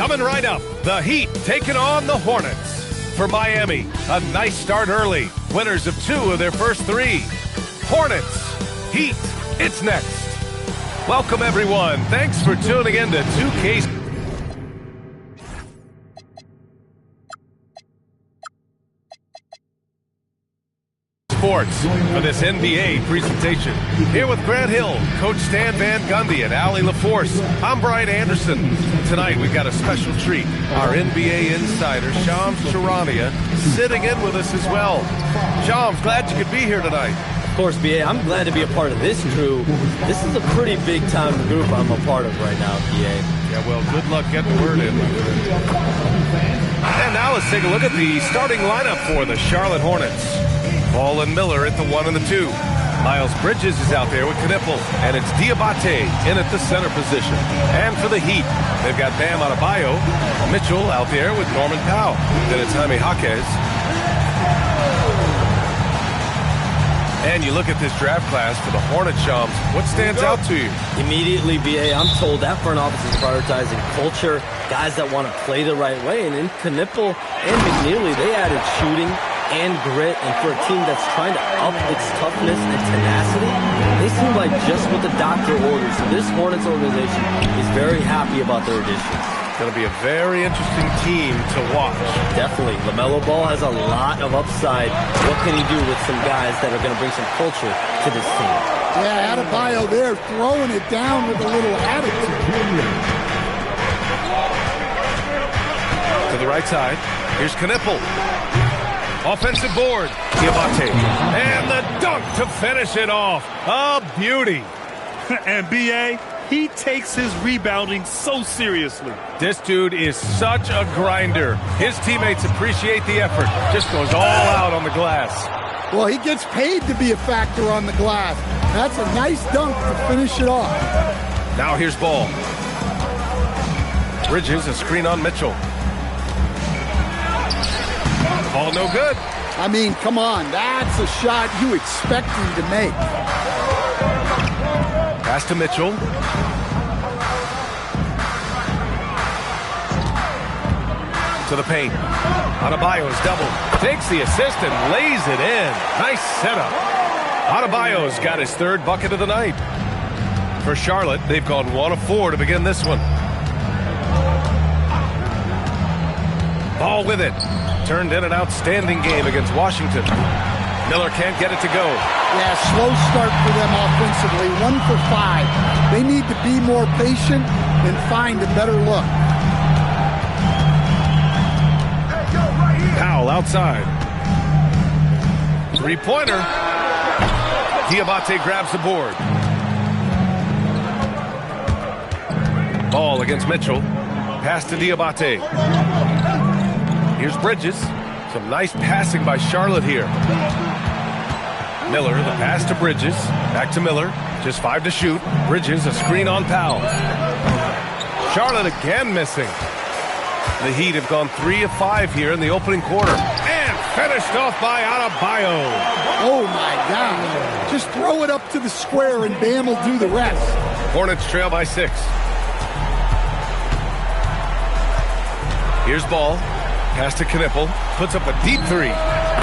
Coming right up, the Heat taking on the Hornets. For Miami, a nice start early. Winners of 2 of their first 3. Hornets, Heat, it's next. Welcome, everyone. Thanks for tuning in to 2K Sports for this NBA presentation. Here with Grant Hill, Coach Stan Van Gundy, and Allie LaForce. I'm Brian Anderson. Tonight we've got a special treat. Our NBA insider, Shams Charania, sitting in with us as well. Shams, glad you could be here tonight. Of course, BA, I'm glad to be a part of this crew. This is a pretty big-time group I'm a part of right now, BA. Yeah, well, good luck getting the word in. And now let's take a look at the starting lineup for the Charlotte Hornets. Ball and Miller at the 1 and the 2. Miles Bridges is out there with Knippel, and it's Diabate in at the center position. And for the Heat, they've got Bam Adebayo, Mitchell out there with Norman Powell. Then it's Jaime Jaquez. And you look at this draft class for the Hornet, Shams. What stands out to you? Immediately, BA, I'm told that front office is prioritizing culture, guys that want to play the right way. And in Knippel and McNeely, they added shooting and grit, and for a team that's trying to up its toughness and tenacity, they seem like just what the doctor orders. So this Hornets organization is very happy about their additions. It's going to be a very interesting team to watch. Definitely. LaMelo Ball has a lot of upside. What can he do with some guys that are going to bring some culture to this team? Yeah, Adebayo there throwing it down with a little attitude. To the right side, here's Knippel. Offensive board, Diabate, and the dunk to finish it off. A beauty. And B.A., he takes his rebounding so seriously. This dude is such a grinder. His teammates appreciate the effort. Just goes all out on the glass. Well, he gets paid to be a factor on the glass. That's a nice dunk to finish it off. Now here's Ball. Bridges, a screen on Mitchell. Ball no good. I mean, come on. That's a shot you expect him to make. Pass to Mitchell. To the paint. Adebayo's double. Takes the assist and lays it in. Nice setup. Adebayo's got his 3rd bucket of the night. For Charlotte, they've gone 1 of 4 to begin this one. Ball with it. Turned in an outstanding game against Washington. Miller can't get it to go. Yeah, slow start for them offensively. 1 for 5. They need to be more patient and find a better look. Powell outside. 3-pointer. Diabate grabs the board. Ball against Mitchell. Pass to Diabate. Here's Bridges. Some nice passing by Charlotte here. Miller, the pass to Bridges. Back to Miller. Just 5 to shoot. Bridges, a screen on Powell. Charlotte again missing. The Heat have gone 3 of 5 here in the opening quarter. And finished off by Adebayo. Oh, my God. Just throw it up to the square and Bam will do the rest. Hornets trail by 6. Here's Ball. Pass to Knippel, puts up a deep 3.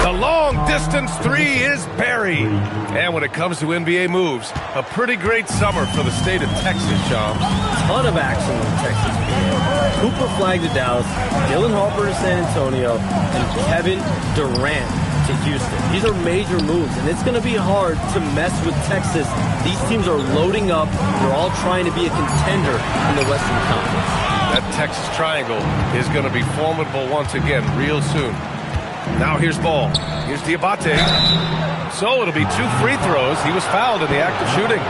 The long-distance 3 is buried. And when it comes to NBA moves, a pretty great summer for the state of Texas, Shams. Ton of action in Texas. Cooper Flagg to Dallas, Dylan Harper to San Antonio, and Kevin Durant to Houston. These are major moves, and it's going to be hard to mess with Texas. These teams are loading up. They're all trying to be a contender in the Western Conference. That Texas triangle is going to be formidable once again real soon. Now here's Ball. Here's Diabate. So it'll be 2 free throws. He was fouled in the act of shooting.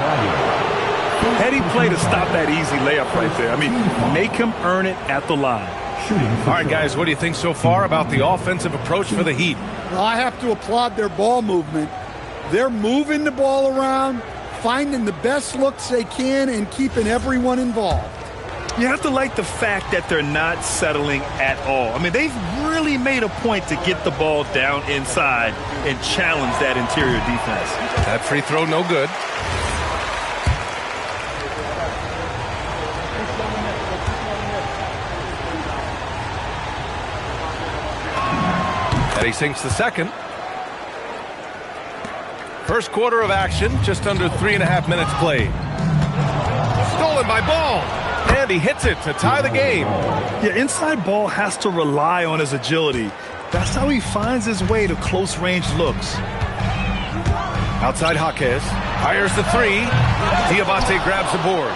Heady play to stop that easy layup right there. I mean, make him earn it at the line. All right, guys, what do you think so far about the offensive approach for the Heat? Well, I have to applaud their ball movement. They're moving the ball around, finding the best looks they can, and keeping everyone involved. You have to like the fact that they're not settling at all. I mean, they've really made a point to get the ball down inside and challenge that interior defense. That free throw, no good. And he sinks the second. First quarter of action, just under 3.5 minutes played. Stolen by Ball. And he hits it to tie the game. Yeah, inside Ball has to rely on his agility. That's how he finds his way to close-range looks. Outside Jaquez. Fires the three. Diabate grabs the board.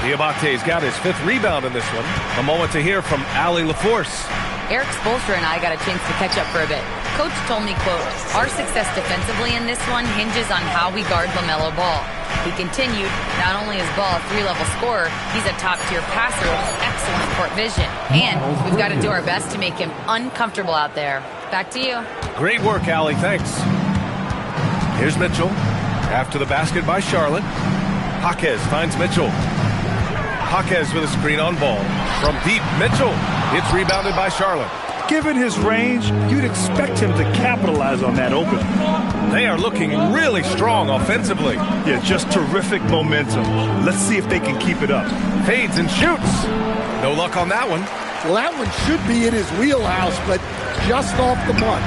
Diabate's got his 5th rebound in this one. A moment to hear from Allie LaForce. Eric Spoelstra and I got a chance to catch up for a bit. Coach told me, quote, "Our success defensively in this one hinges on how we guard LaMelo Ball." He continued, not only is Ball a 3-level scorer, he's a top-tier passer with excellent court vision. And we've got to do our best to make him uncomfortable out there. Back to you. Great work, Allie. Thanks. Here's Mitchell. After the basket by Charlotte. Jaquez finds Mitchell. Jaquez with a screen on Ball. From deep, Mitchell. It's rebounded by Charlotte. Given his range, you'd expect him to capitalize on that open. They are looking really strong offensively. Yeah, just terrific momentum. Let's see if they can keep it up. Fades and shoots. No luck on that one. Well, that one should be in his wheelhouse, but just off the mark.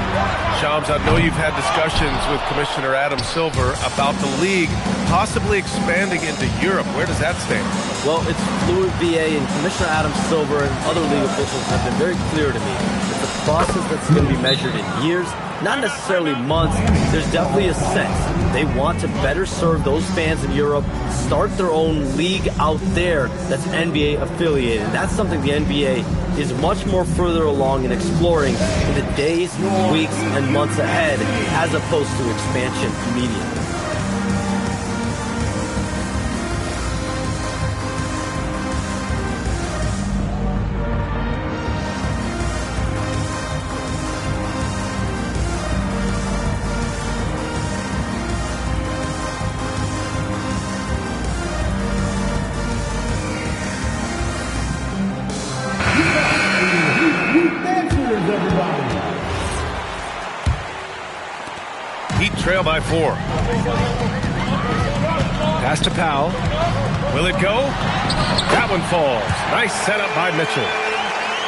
Shams, I know you've had discussions with Commissioner Adam Silver about the league possibly expanding into Europe. Where does that stand? Well, it's fluid, BA, and Commissioner Adam Silver and other league officials have been very clear to me. It's a process that's going to be measured in years, not necessarily months. There's definitely a sense they want to better serve those fans in Europe, start their own league out there that's NBA affiliated. That's something the NBA is much more further along in exploring in the days, weeks, and months ahead, as opposed to expansion immediately. Trail by 4. Pass to Powell. Will it go? That one falls. Nice setup by Mitchell.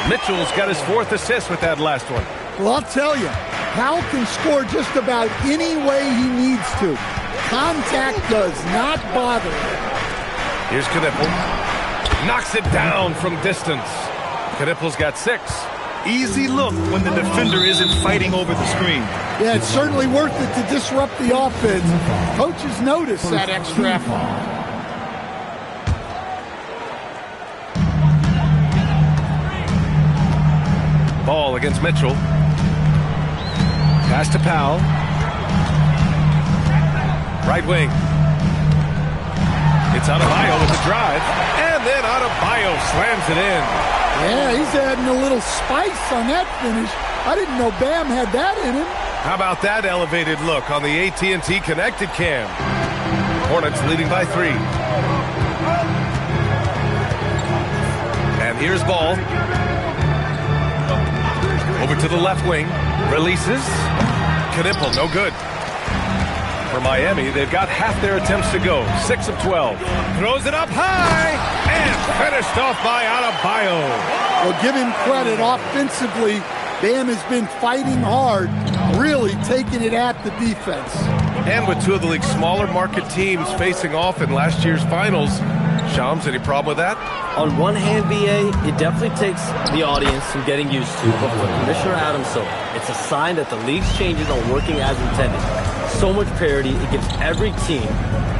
Mitchell's got his 4th assist with that last one. Well, I'll tell you, Powell can score just about any way he needs to. Contact does not bother him. Here's Knippel. Knocks it down from distance. Knippel's got 6. Easy look when the defender isn't fighting over the screen. Yeah, it's certainly worth it to disrupt the offense. Coaches notice that extra effort. Ball against Mitchell. Pass to Powell. Right wing. It's Adebayo with the drive. And then Adebayo slams it in. Yeah, he's adding a little spice on that finish. I didn't know Bam had that in him. How about that elevated look on the AT&T Connected Cam? Hornets leading by 3. And here's Ball. Over to the left wing. Releases. Knippel, no good. For Miami, they've got half their attempts to go. 6 of 12. Throws it up high. And finished off by Adebayo. Well, give him credit. Offensively, Bam has been fighting hard, really taking it at the defense. And with 2 of the league's smaller market teams facing off in last year's finals, Shams, any problem with that? On one hand, BA, it definitely takes the audience some getting used to, but for Commissioner Adam Silver, it's a sign that the league's changes are working as intended. So much parity, it gives every team,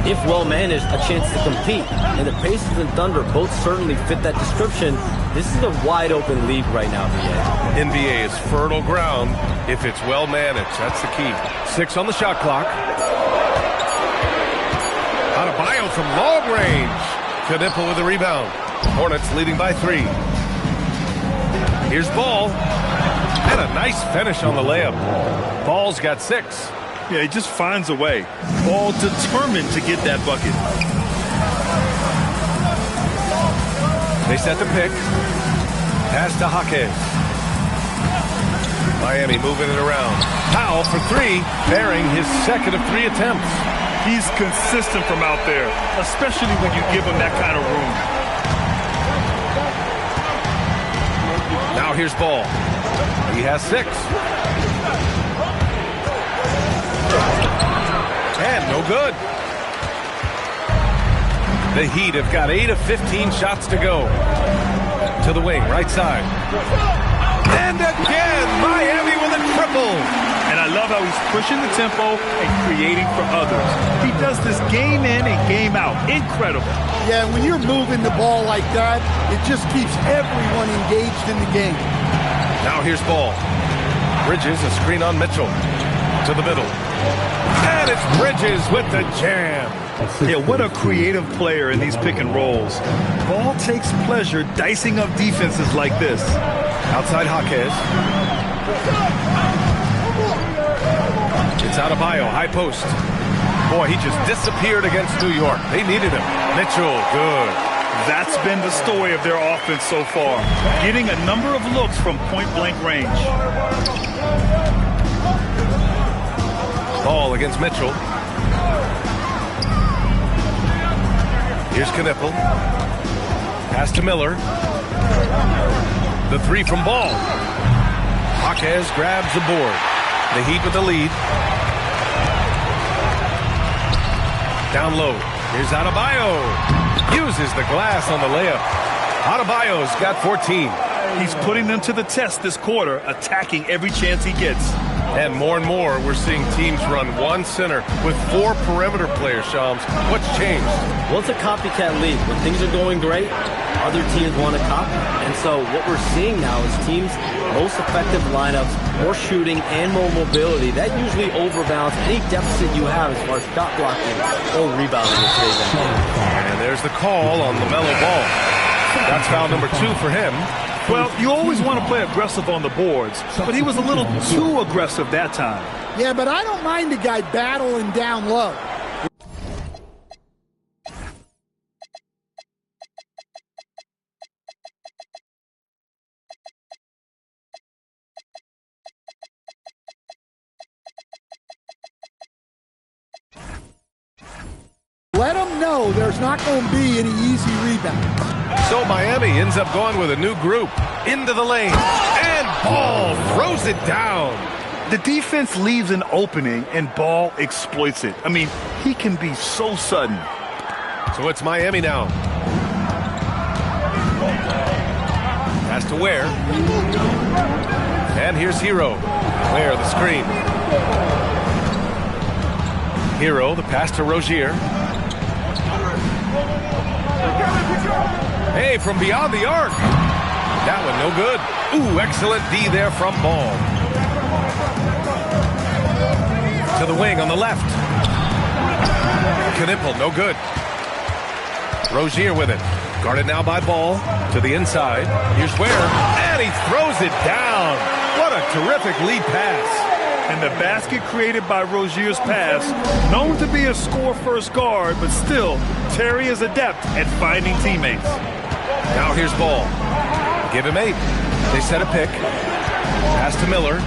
if well managed, a chance to compete. And the Pacers and Thunder both certainly fit that description. This is a wide open league right now, BA. NBA is fertile ground if it's well managed. That's the key. 6 on the shot clock. Adebayo from long range. Knippel with the rebound. Hornets leading by 3. Here's Ball. And a nice finish on the layup. Ball's got 6. Yeah, he just finds a way. Ball determined to get that bucket. They set the pick. Pass to Jaquez. Miami moving it around. Powell for 3, bearing his 2nd of 3 attempts. He's consistent from out there, especially when you give him that kind of room. Now here's Ball. He has 6. And no good. The Heat have got 8 of 15 shots to go. To the wing, right side. And again, Miami with a triple. And I love how he's pushing the tempo and creating for others. He does this game in and game out. Incredible. Yeah, when you're moving the ball like that, it just keeps everyone engaged in the game. Now here's ball. Bridges, a screen on Mitchell. To the middle. And it's Bridges with the jam. Yeah, what a creative player in these pick and rolls. Ball takes pleasure dicing up defenses like this. Outside Jaquez. It's Adebayo, high post. Boy, he just disappeared against New York. They needed him. Mitchell, good. That's been the story of their offense so far. Getting a number of looks from point-blank range. Ball against Mitchell. Here's Knipple. Pass to Miller. The three from Ball. Jaquez grabs the board. The Heat with the lead. Down low. Here's Adebayo. Uses the glass on the layup. Adebayo's got 14. He's putting them to the test this quarter, attacking every chance he gets. And more, we're seeing teams run one center with 4 perimeter players, Shams. What's changed? Well, it's a copycat league. When things are going great, other teams want to copy. And so what we're seeing now is teams, most effective lineups, more shooting and more mobility. That usually overbalances any deficit you have as far as shot blocking or rebounding in today's NBA. And there's the call on LaMelo Ball. That's foul number 2 for him. Well, you always want to play aggressive on the boards, but he was a little too aggressive that time. Yeah, but I don't mind a guy battling down low. Let them know there's not going to be any easy rebounds. So Miami ends up going with a new group into the lane, and Ball throws it down. The defense leaves an opening, and Ball exploits it. I mean, he can be so sudden. So it's Miami now. Pass to Ware. And here's Hero. Ware, the screen. Hero, the pass to Rozier. Hey, from beyond the arc. That one no good. Ooh, excellent D there from Ball. To the wing on the left. Knipple, no good. Rozier with it. Guarded now by Ball. To the inside. Here's Ware. And he throws it down. What a terrific lead pass. And the basket created by Rozier's pass, known to be a score-first guard, but still, Terry is adept at finding teammates. Now here's Ball. Give him 8. They set a pick. Pass to Miller.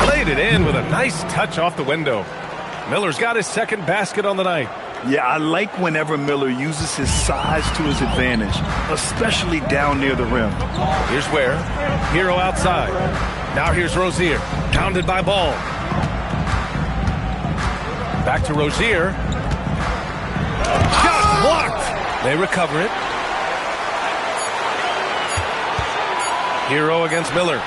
Played it in with a nice touch off the window. Miller's got his second basket on the night. Yeah, I like whenever Miller uses his size to his advantage, especially down near the rim. Here's Ware. Hero outside. Now here's Rozier. Pounded by Ball. Back to Rozier. Shot blocked. They recover it. Hero against Miller.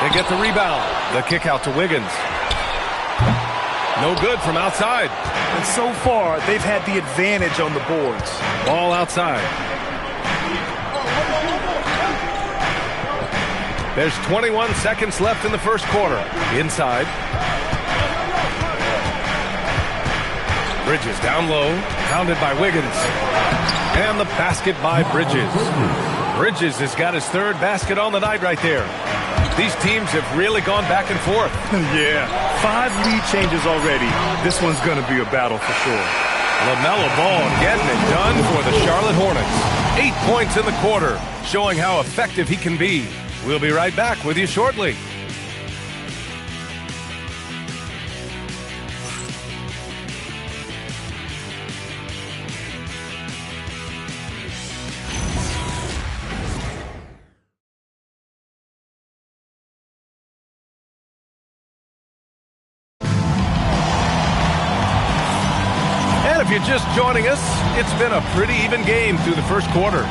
They get the rebound. The kick out to Wiggins. No good from outside. And so far, they've had the advantage on the boards. Ball outside. There's 21 seconds left in the first quarter. Inside. Bridges down low. Pounded by Wiggins. And the basket by Bridges. Bridges has got his third basket on the night right there. These teams have really gone back and forth. Yeah, 5 lead changes already. This one's going to be a battle for sure. LaMelo Ball getting it done for the Charlotte Hornets. 8 points in the quarter, showing how effective he can be. We'll be right back with you shortly. you're just joining us, it's been a pretty even game through the first quarter.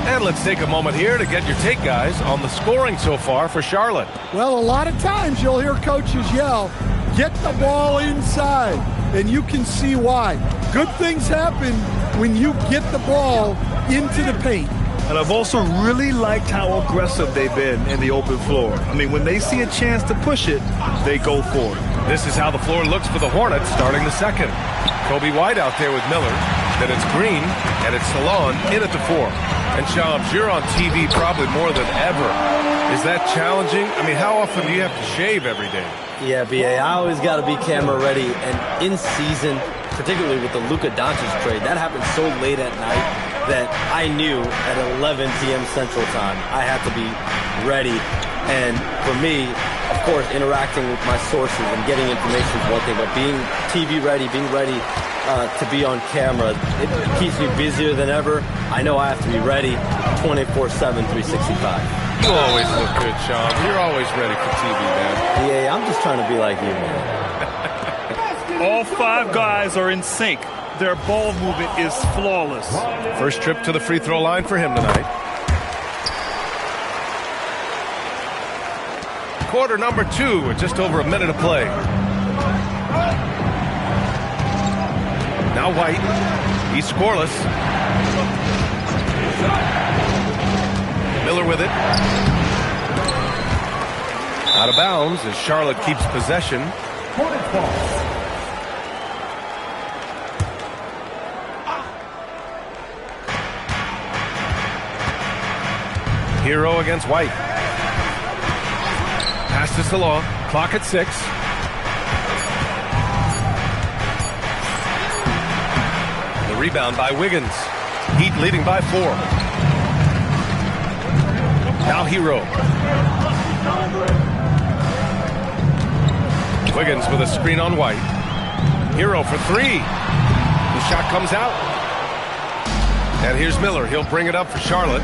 And let's take a moment here to get your take, guys, on the scoring so far for Charlotte. Well, a lot of times you'll hear coaches yell, get the ball inside, and you can see why. Good things happen when you get the ball into the paint. And I've also really liked how aggressive they've been in the open floor. I mean, when they see a chance to push it, they go for it. This is how the floor looks for the Hornets starting the second. Kobe White out there with Miller. Then it's Green, and it's Salon in at the 4. And Shams, you're on TV probably more than ever. Is that challenging? I mean, how often do you have to shave every day? Yeah, BA, I always got to be camera ready. And in season, particularly with the Luka Doncic trade, that happened so late at night that I knew at 11 p.m. Central Time I had to be ready. And for me, of course, interacting with my sources and getting information is one thing, but being TV ready, being ready to be on camera, it keeps me busier than ever. I know I have to be ready 24/7, 365. You always look good, Sean. You're always ready for TV, man. Yeah, I'm just trying to be like you, man. All 5 guys are in sync. Their ball movement is flawless. First trip to the free throw line for him tonight. Quarter number 2 with just over a minute to play. Now White. He's scoreless. Miller with it. Out of bounds as Charlotte keeps possession. Hero against White. Pass to Salah. Clock at 6. The rebound by Wiggins. Heat leading by 4. Now Hero. Wiggins with a screen on White. Hero for 3. The shot comes out. And here's Miller. He'll bring it up for Charlotte.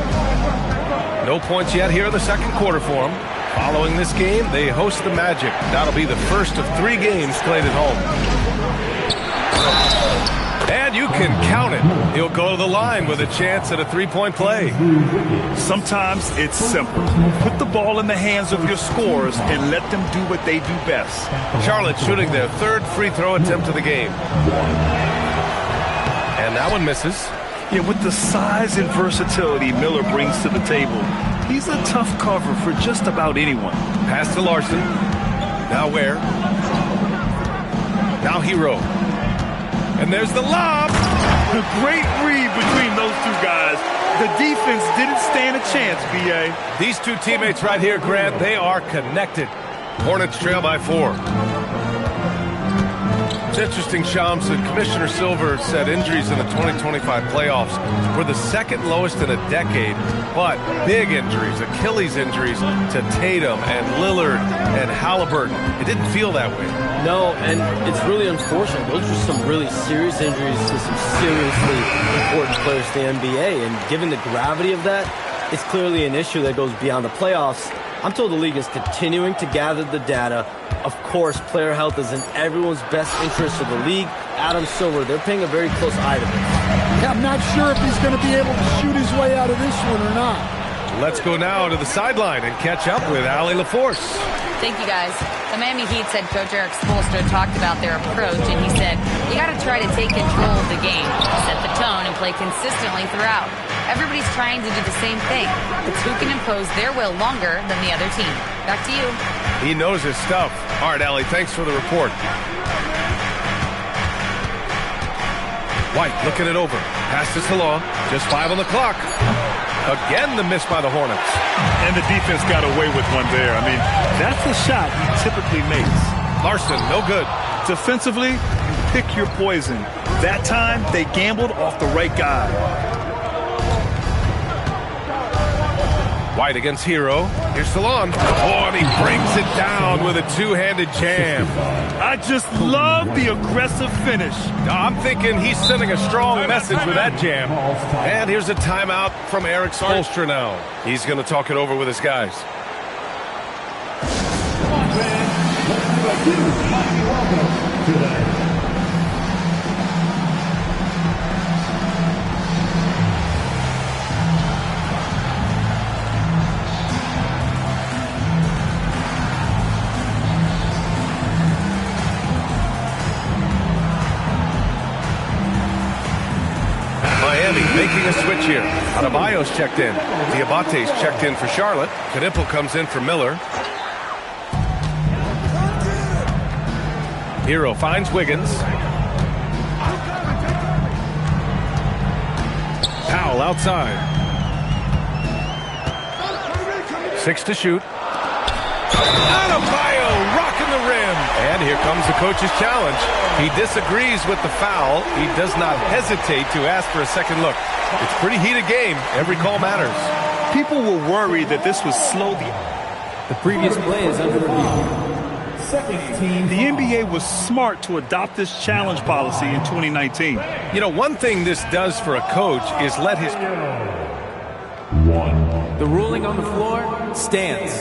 No points yet here in the second quarter for him. Following this game, they host the Magic. That'll be the first of 3 games played at home. And you can count it. He'll go to the line with a chance at a 3-point play. Sometimes it's simple. Put the ball in the hands of your scorers and let them do what they do best. Charlotte shooting their 3rd free throw attempt of the game. And that one misses. Yeah, with the size and versatility Miller brings to the table, he's a tough cover for just about anyone. Pass to Larson. Now Ware. Now Hero. And there's the lob. A great read between those 2 guys. The defense didn't stand a chance, B.A. These 2 teammates right here, Grant, they are connected. Hornets trail by 4. It's interesting, Shams, that Commissioner Silver said injuries in the 2025 playoffs were the 2nd lowest in a decade, but big injuries, Achilles injuries to Tatum and Lillard and Halliburton. It didn't feel that way. No, and it's really unfortunate. Those are some really serious injuries to some seriously important players to the NBA, and given the gravity of that, it's clearly an issue that goes beyond the playoffs. I'm told the league is continuing to gather the data. Of course, player health is in everyone's best interest of the league. Adam Silver, they're paying a very close eye to this. Yeah, I'm not sure if he's going to be able to shoot his way out of this one or not. Let's go now to the sideline and catch up with Allie LaForce. Thank you, guys. The Miami Heat said Coach Eric Spoelstra talked about their approach, and he said, you got to try to take control of the game, set the tone, and play consistently throughout. Everybody's trying to do the same thing. It's who can impose their will longer than the other team. Back to you. He knows his stuff. All right, Allie, thanks for the report. White looking it over. Pass to Salah. Just 5 on the clock. Again, the miss by the Hornets. And the defense got away with one there. I mean, that's the shot he typically makes. Larson, no good. Defensively, you pick your poison. That time, they gambled off the right guy. White against Hero. Here's Salon. Oh, and he brings it down with a 2-handed jam. I just love the aggressive finish. I'm thinking he's sending a strong message with that jam. And here's a timeout from Eric Spoelstra now. He's going to talk it over with his guys. Miami making a switch here. Adebayo's checked in. Diabate's checked in for Charlotte. Knipple comes in for Miller. Hero finds Wiggins. Powell outside. 6 to shoot. Adebayo rocking the rim. And here comes the coach's challenge. He disagrees with the foul. He does not hesitate to ask for a second look. It's a pretty heated game. Every call matters. People were worried that this would slow The previous play is under review. The NBA was smart to adopt this challenge policy in 2019. You know, one thing this does for a coach is let his... The ruling on the floor stands.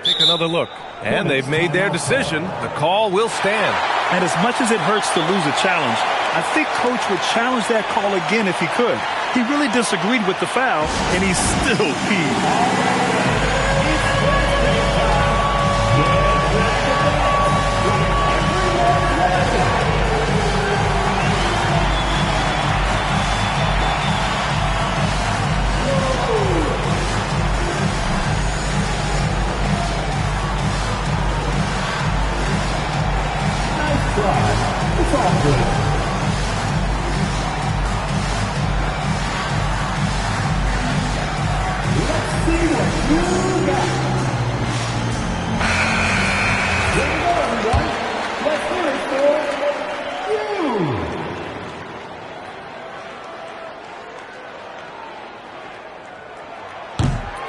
Take another look. And they've made their decision. The call will stand. And as much as it hurts to lose a challenge, I think Coach would challenge that call again if he could. He really disagreed with the foul, and he's still peeved.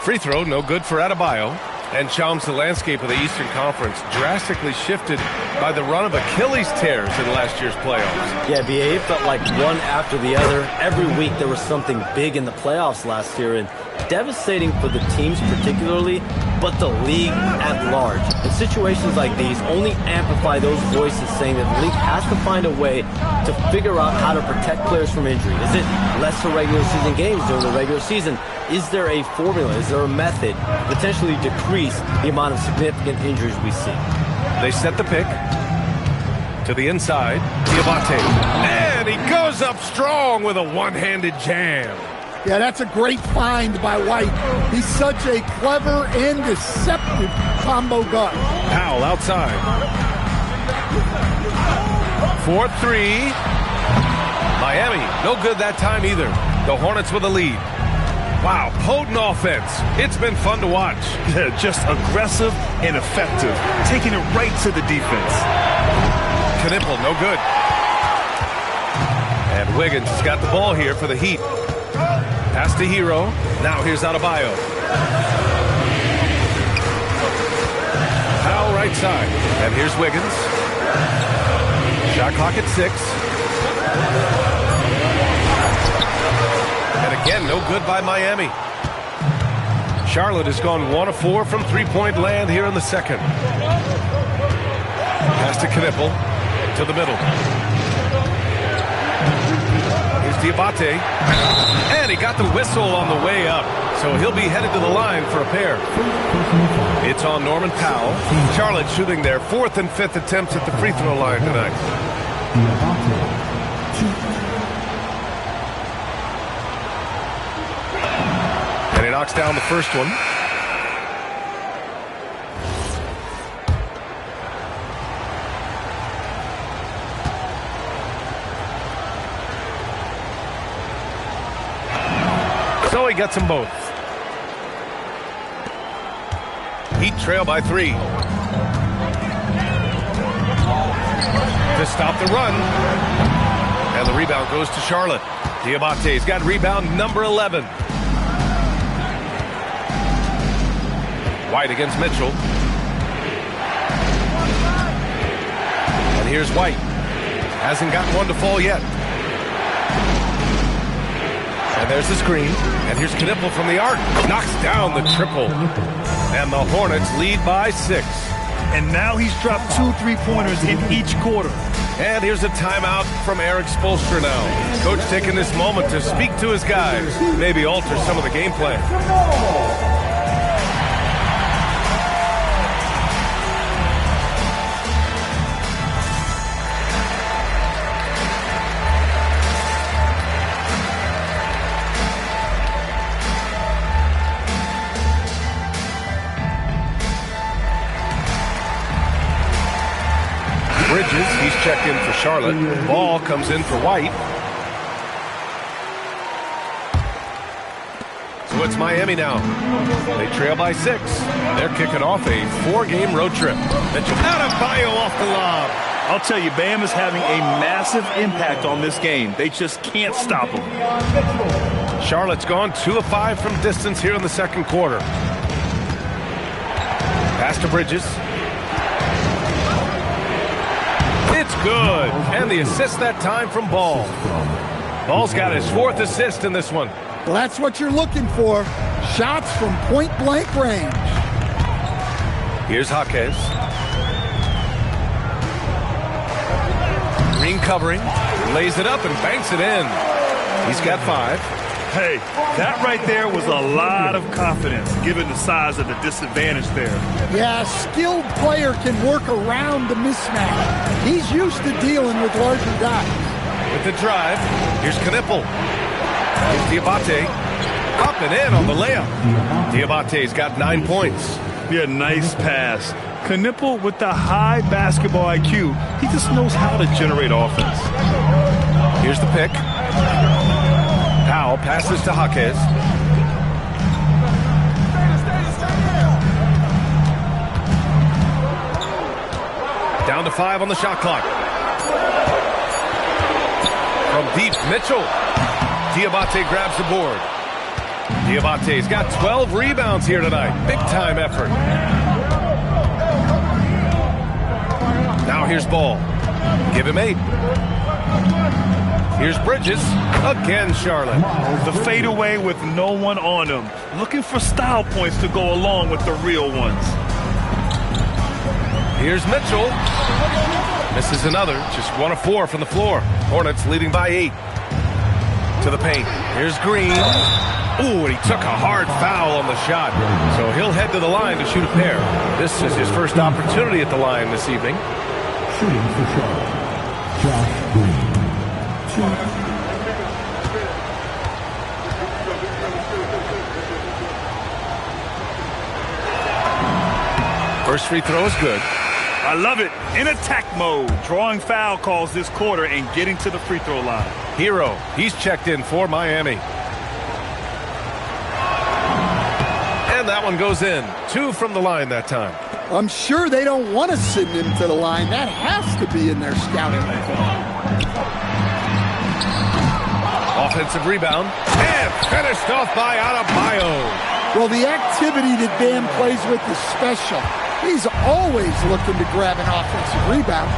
Free throw, no good for Adebayo. And Chums, the landscape of the Eastern Conference drastically shifted by the run of Achilles tears in last year's playoffs. Yeah, BA, it felt like one after the other. Every week there was something big in the playoffs last year, and devastating for the teams particularly, but the league at large. And situations like these only amplify those voices saying that the league has to find a way to figure out how to protect players from injury. Is it lesser regular season games during the regular season? Is there a formula? Is there a method to potentially decrease the amount of significant injuries we see? They set the pick to the inside. Diabate. And he goes up strong with a one-handed jam. Yeah, that's a great find by White. He's such a clever and deceptive combo guard. Powell outside. 4-3. Miami, no good that time either. The Hornets with a lead. Wow, potent offense. It's been fun to watch. Yeah, just aggressive and effective, taking it right to the defense. Knipple, no good. And Wiggins has got the ball here for the Heat. Pass to Hero. Now here's Adebayo. Powell right side. And here's Wiggins. Shot clock at 6. And again, no good by Miami. Charlotte has gone 1 of 4 from three-point land here in the second. Pass to Knipple. To the middle. Here's Diabate. And he got the whistle on the way up. So he'll be headed to the line for a pair. It's on Norman Powell. Charlotte shooting their 4th and 5th attempts at the free throw line tonight. And he knocks down the first one. So he gets them both. Heat trail by 3. To stop the run. And the rebound goes to Charlotte. Diabate's got rebound number 11. White against Mitchell. And here's White. Hasn't gotten one to fall yet. And there's the screen. And here's Knipple from the arc. Knocks down the triple. And the Hornets lead by 6. And now he's dropped 2 3-pointers in each quarter. And here's a timeout from Eric Spoelstra now. Coach taking this moment to speak to his guys. Maybe alter some of the game plan. check in for Charlotte. Ball comes in for White. So it's Miami now. They trail by 6. They're kicking off a 4-game road trip. Mitchell out of bio off the lob. I'll tell you, Bam is having a massive impact on this game. They just can't stop him. Charlotte's gone 2 of 5 from distance here in the second quarter. Pass to Bridges. It's good. And the assist that time from Ball. Ball's got his 4th assist in this one. Well, that's what you're looking for. Shots from point-blank range. Here's Jaquez. Green covering. Lays it up and banks it in. He's got 5. Hey, that right there was a lot of confidence, given the size of the disadvantage there. Yeah, a skilled player can work around the mismatch. He's used to dealing with larger guys. With the drive, here's Knipple. Here's Diabate. Up and in on the layup. Diabate's got 9 points. Yeah, nice pass. Knipple with the high basketball IQ, he just knows how to generate offense. Here's the pick. Powell passes to Jaquez. Down to 5 on the shot clock. From deep, Mitchell. Diabate grabs the board. Diabate's got 12 rebounds here tonight. Big-time effort. Now here's Ball. Give him 8. Here's Bridges. Again, Charlotte. The fadeaway with no one on him. Looking for style points to go along with the real ones. Here's Mitchell. Misses another. Just 1 of 4 from the floor. Hornets leading by 8. To the paint. Here's Green. Ooh, and he took a hard foul on the shot. So he'll head to the line to shoot a pair. This is his first opportunity at the line this evening. Shooting for Charlotte, Josh Green. First free throw is good. I love it. In attack mode, drawing foul calls this quarter and getting to the free throw line. Hero, he's checked in for Miami. And that one goes in. 2 from the line that time. I'm sure they don't want to send him to the line. That has to be in their scouting report. Offensive rebound. And finished off by Adebayo. Well, the activity that Bam plays with is special. He's always looking to grab an offensive rebound.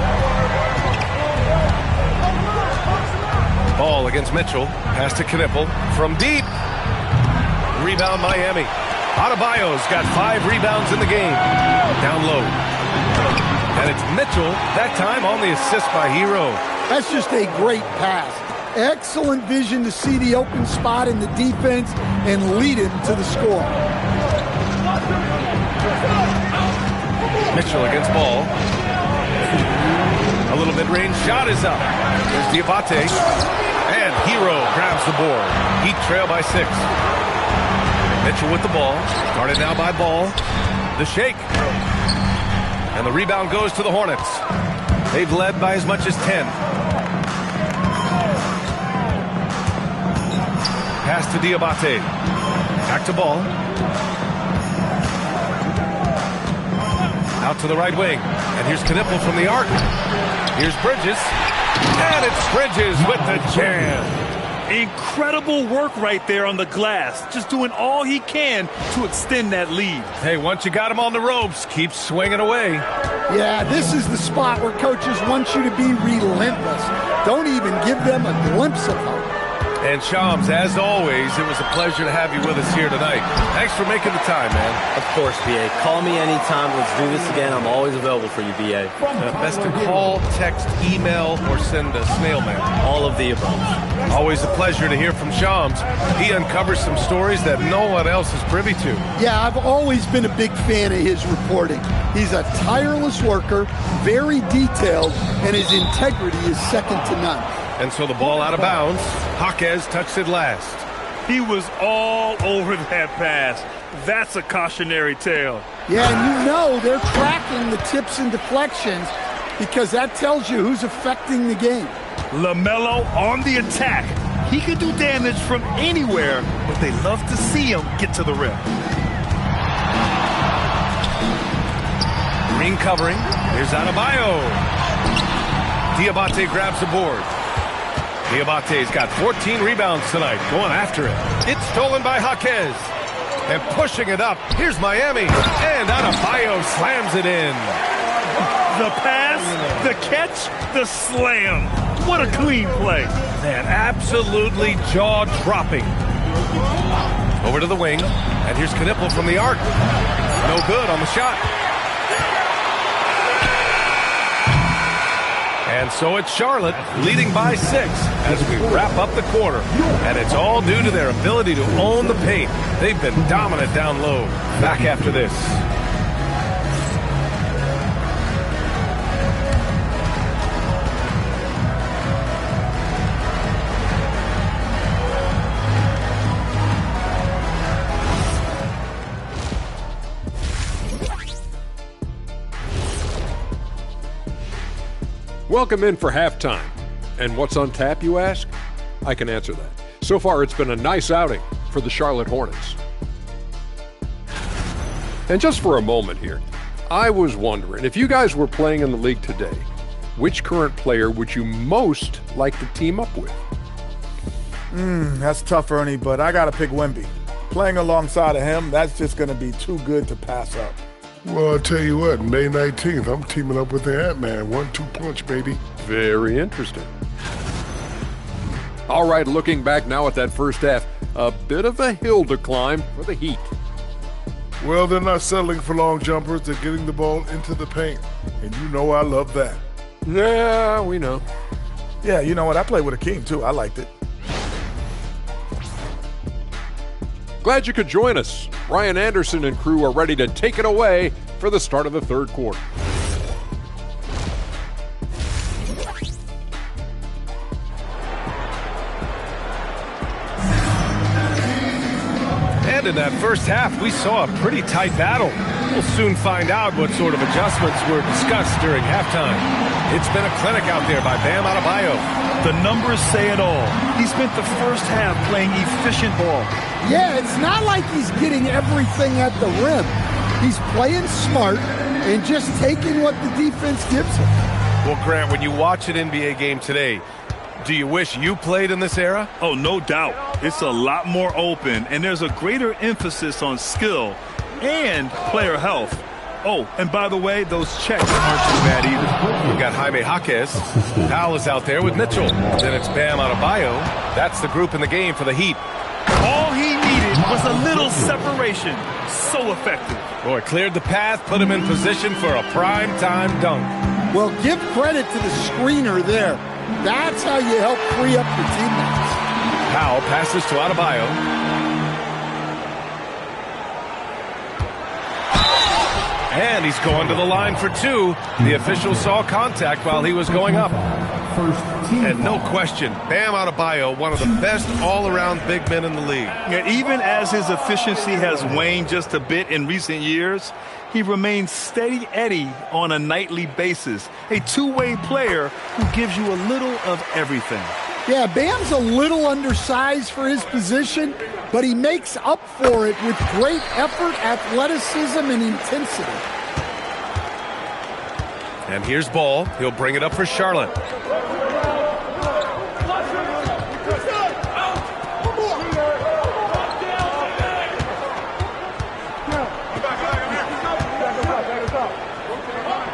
Ball against Mitchell. Pass to Knipple. From deep. Rebound Miami. Adebayo's got 5 rebounds in the game. Down low. And it's Mitchell, that time on the assist by Hero. That's just a great pass. Excellent vision to see the open spot in the defense and lead him to the score. Mitchell against Ball. A little mid-range shot is up. There's Diabate. And Hero grabs the board. Heat trail by 6. Mitchell with the ball. Guarded now by Ball. The shake. And the rebound goes to the Hornets. They've led by as much as 10. Pass to Diabate. Back to Ball. Out to the right wing. And here's Knipple from the arc. Here's Bridges. And it's Bridges with the jam. Incredible work right there on the glass. Just doing all he can to extend that lead. Hey, once you got him on the ropes, keep swinging away. Yeah, this is the spot where coaches want you to be relentless. Don't even give them a glimpse of hope. And Shams, as always, it was a pleasure to have you with us here tonight. Thanks for making the time, man. Of course, B.A. Call me anytime. Let's do this again. I'm always available for you, B.A. Best to call, text, email, or send a snail mail. All of the above. Always a pleasure to hear from Shams. He uncovers some stories that no one else is privy to. Yeah, I've always been a big fan of his reporting. He's a tireless worker, very detailed, and his integrity is second to none. And so the ball out of bounds. Jaquez touched it last. He was all over that pass. That's a cautionary tale. Yeah, and you know they're tracking the tips and deflections. because that tells you who's affecting the game. LaMelo on the attack. He can do damage from anywhere, but they love to see him get to the rim. Green covering. Here's Adebayo. Diabate grabs the board. Diabate's got 14 rebounds tonight, going after it. It's stolen by Jaquez. And pushing it up. Here's Miami. And Adebayo slams it in. The pass, the catch, the slam. What a clean play. Man, absolutely jaw-dropping. Over to the wing. And here's Knippel from the arc. No good on the shot. And so it's Charlotte leading by 6 as we wrap up the quarter. And it's all due to their ability to own the paint. They've been dominant down low. Back after this. Welcome in for halftime. And what's on tap, you ask? I can answer that. So far, it's been a nice outing for the Charlotte Hornets. And just for a moment here, I was wondering, if you guys were playing in the league today, which current player would you most like to team up with? That's tough, Ernie, but I got to pick Wemby. Playing alongside of him, that's just going to be too good to pass up. Well, I'll tell you what, May 19th, I'm teaming up with the Ant-Man. 1-2 punch, baby. Very interesting. All right, looking back now at that first half, a bit of a hill to climb for the Heat. Well, they're not settling for long jumpers. They're getting the ball into the paint. And you know I love that. Yeah, we know. Yeah, you know what? I played with Akeem, too. I liked it. Glad you could join us. Ryan Anderson and crew are ready to take it away for the start of the third quarter. And in that first half, we saw a pretty tight battle. We'll soon find out what sort of adjustments were discussed during halftime. It's been a clinic out there by Bam Adebayo. The numbers say it all. He spent the first half playing efficient ball. Yeah, it's not like he's getting everything at the rim. He's playing smart and just taking what the defense gives him. Well, Grant, when you watch an NBA game today, do you wish you played in this era? Oh, no doubt. It's a lot more open, and there's a greater emphasis on skill and player health. Oh, and by the way, those checks aren't too bad either. We've got Jaime Jaquez. Powell is out there with Mitchell. Then it's Bam Adebayo. That's the group in the game for the Heat. All he needed was a little separation. So effective. Boy, cleared the path, put him in position for a prime-time dunk. Well, give credit to the screener there. That's how you help free up your teammates. Powell passes to Adebayo. And he's going to the line for 2. The official saw contact while he was going up. And no question, Bam Adebayo, one of the best all-around big men in the league. And even as his efficiency has waned just a bit in recent years, he remains steady Eddie on a nightly basis. A two-way player who gives you a little of everything. Yeah, Bam's a little undersized for his position, but he makes up for it with great effort, athleticism, and intensity. And here's Ball. He'll bring it up for Charlotte.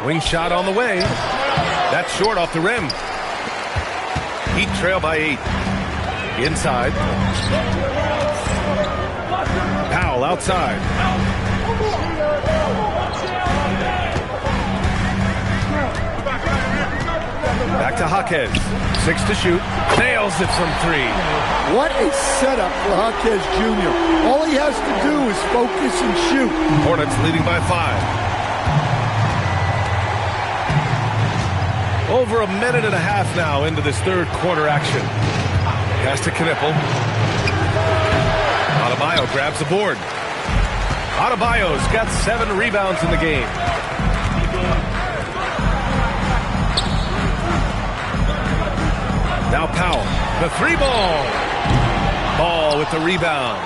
Wing shot on the way. That's short off the rim. Heat trail by 8. Inside. Powell outside. Back to Jaquez. 6 to shoot. Nails it from 3. What a setup for Jaquez Jr. All he has to do is focus and shoot. Hornets leading by 5. Over a minute and a half now into this third quarter action. Pass to Knippel. Adebayo grabs the board. Adebayo's got 7 rebounds in the game. Now Powell, the 3-ball. Ball with the rebound.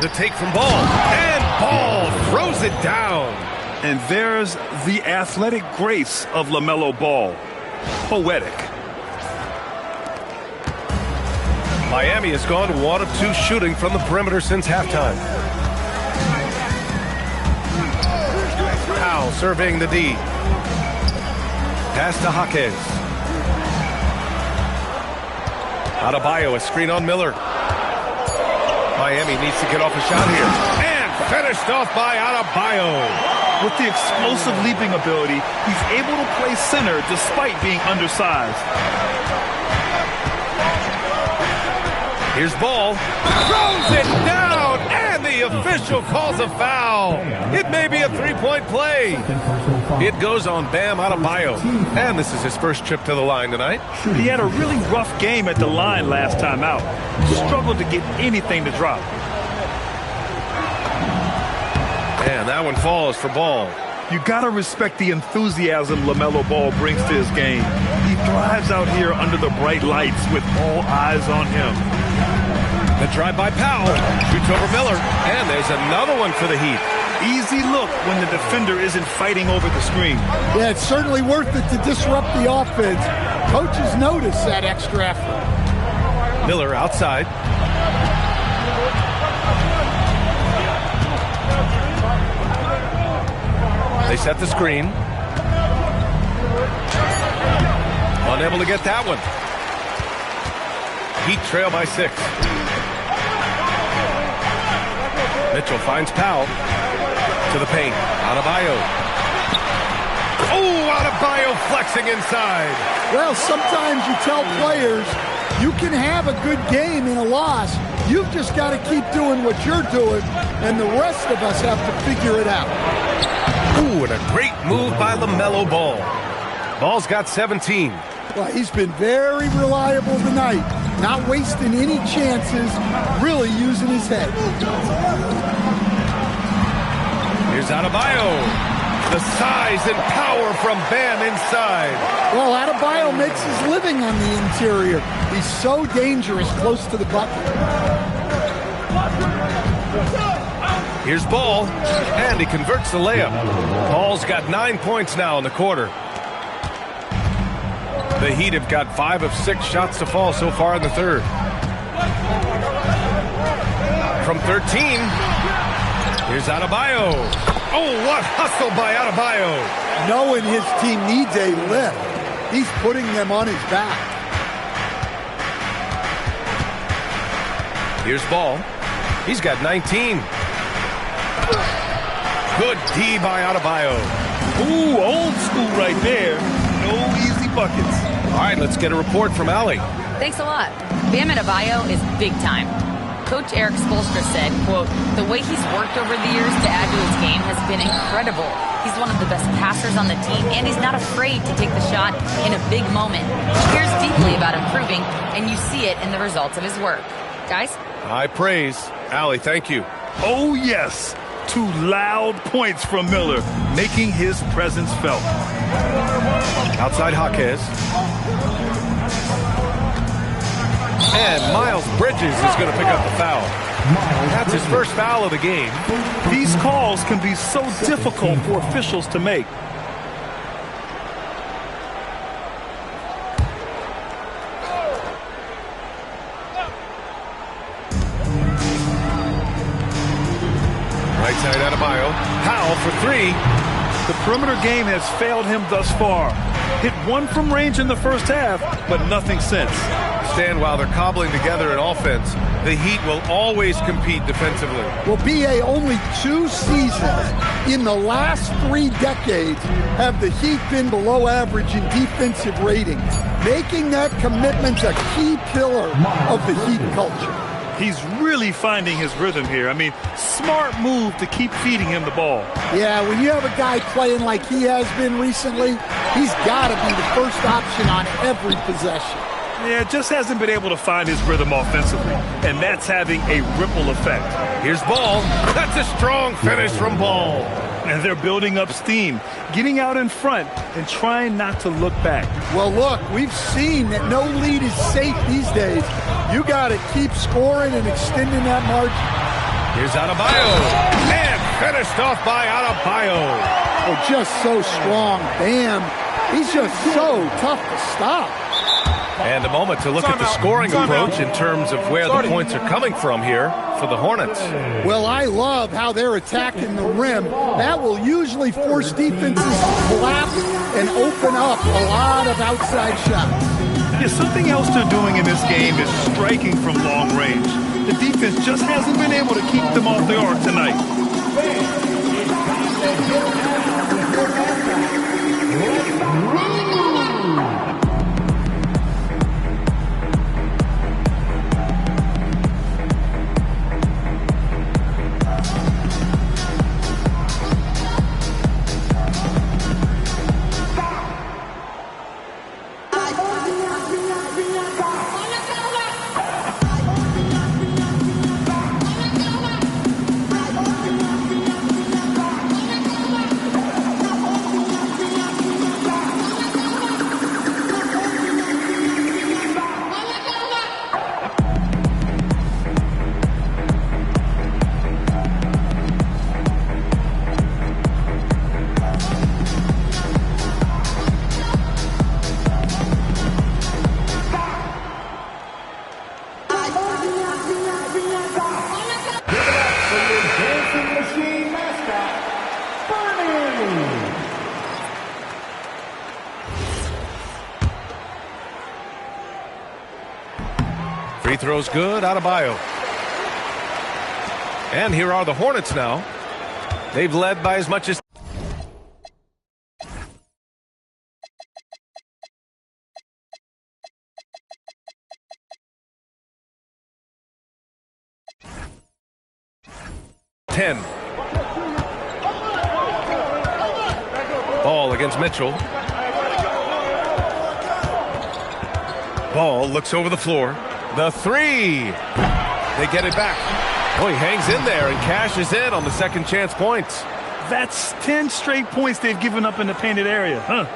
The take from Ball, and Ball throws it down. And there's the athletic grace of LaMelo Ball. Poetic. Miami has gone 1 of 2 shooting from the perimeter since halftime. Powell surveying the D. Pass to Jaquez. Adebayo, a screen on Miller. Miami needs to get off a shot here. And finished off by Adebayo. With the explosive leaping ability, he's able to play center despite being undersized. Here's Ball. Throws it down, and the official calls a foul. It may be a 3-point play. It goes on Bam Adebayo. And this is his first trip to the line tonight. He had a really rough game at the line last time out. Struggled to get anything to drop. And that one falls for Ball. You gotta respect the enthusiasm LaMelo Ball brings to his game. He thrives out here under the bright lights with all eyes on him. The drive by Powell. Shoots over Miller. And there's another one for the Heat. Easy look when the defender isn't fighting over the screen. Yeah, it's certainly worth it to disrupt the offense. Coaches notice that extra effort. Miller outside. They set the screen. Unable to get that one. Heat trail by 6. Mitchell finds Powell to the paint. Adebayo. Oh, Adebayo flexing inside. Well, sometimes you tell players you can have a good game in a loss. You've just got to keep doing what you're doing, and the rest of us have to figure it out. Ooh, and a great move by LaMelo Ball. Ball's got 17. Well, he's been very reliable tonight. Not wasting any chances, really using his head. Here's Adebayo. The size and power from Bam inside. Well, Adebayo makes his living on the interior. He's so dangerous close to the bucket. Here's Ball, and he converts the layup. Ball's got 9 points now in the quarter. The Heat have got 5 of 6 shots to fall so far in the third. From 13, here's Adebayo. Oh, what hustle by Adebayo. Knowing his team needs a lift, he's putting them on his back. Here's Ball. He's got 19. Good D by Adebayo. Ooh, old school right there. No easy buckets. All right, let's get a report from Allie. Thanks a lot. Bam Adebayo is big time. Coach Eric Spoelstra said, quote, the way he's worked over the years to add to his game has been incredible. He's one of the best passers on the team, and he's not afraid to take the shot in a big moment. He cares deeply about improving, and you see it in the results of his work. Guys? High praise. Allie, thank you. Oh, yes. 2 loud points from Miller, making his presence felt. Outside Jaquez. And Miles Bridges is going to pick up the foul. That's his first foul of the game. These calls can be so difficult for officials to make. Right side Adebayo. Powell for 3. The perimeter game has failed him thus far. Hit 1 from range in the first half, but nothing since. Stand while they're cobbling together an offense. The Heat will always compete defensively. Well, B.A., only 2 seasons in the last 3 decades have the Heat been below average in defensive rating, making that commitment a key pillar of the Heat culture. He's really finding his rhythm here. I mean, smart move to keep feeding him the ball. Yeah, when you have a guy playing like he has been recently, he's got to be the first option on every possession. Yeah, just hasn't been able to find his rhythm offensively, and that's having a ripple effect. Here's Ball. That's a strong finish from Ball. And they're building up steam, getting out in front and trying not to look back. Well, look, we've seen that no lead is safe these days. You got to keep scoring and extending that margin. Here's Adebayo. And finished off by Adebayo. Oh, just so strong. Bam. He's just so tough to stop. And a moment to look at the scoring approach in terms of where the points are coming from here for the Hornets. Well, I love how they're attacking the rim. That will usually force defenses to collapse and open up a lot of outside shots. Yeah, something else they're doing in this game is striking from long range. The defense just hasn't been able to keep them off the arc tonight. Free throw's good, Adebayo. And here are the Hornets now. They've led by as much as ten. Ball against Mitchell. Ball looks over the floor. The three. They get it back. Oh, he hangs in there and cashes in on the second chance points. That's 10 straight points they've given up in the painted area, huh?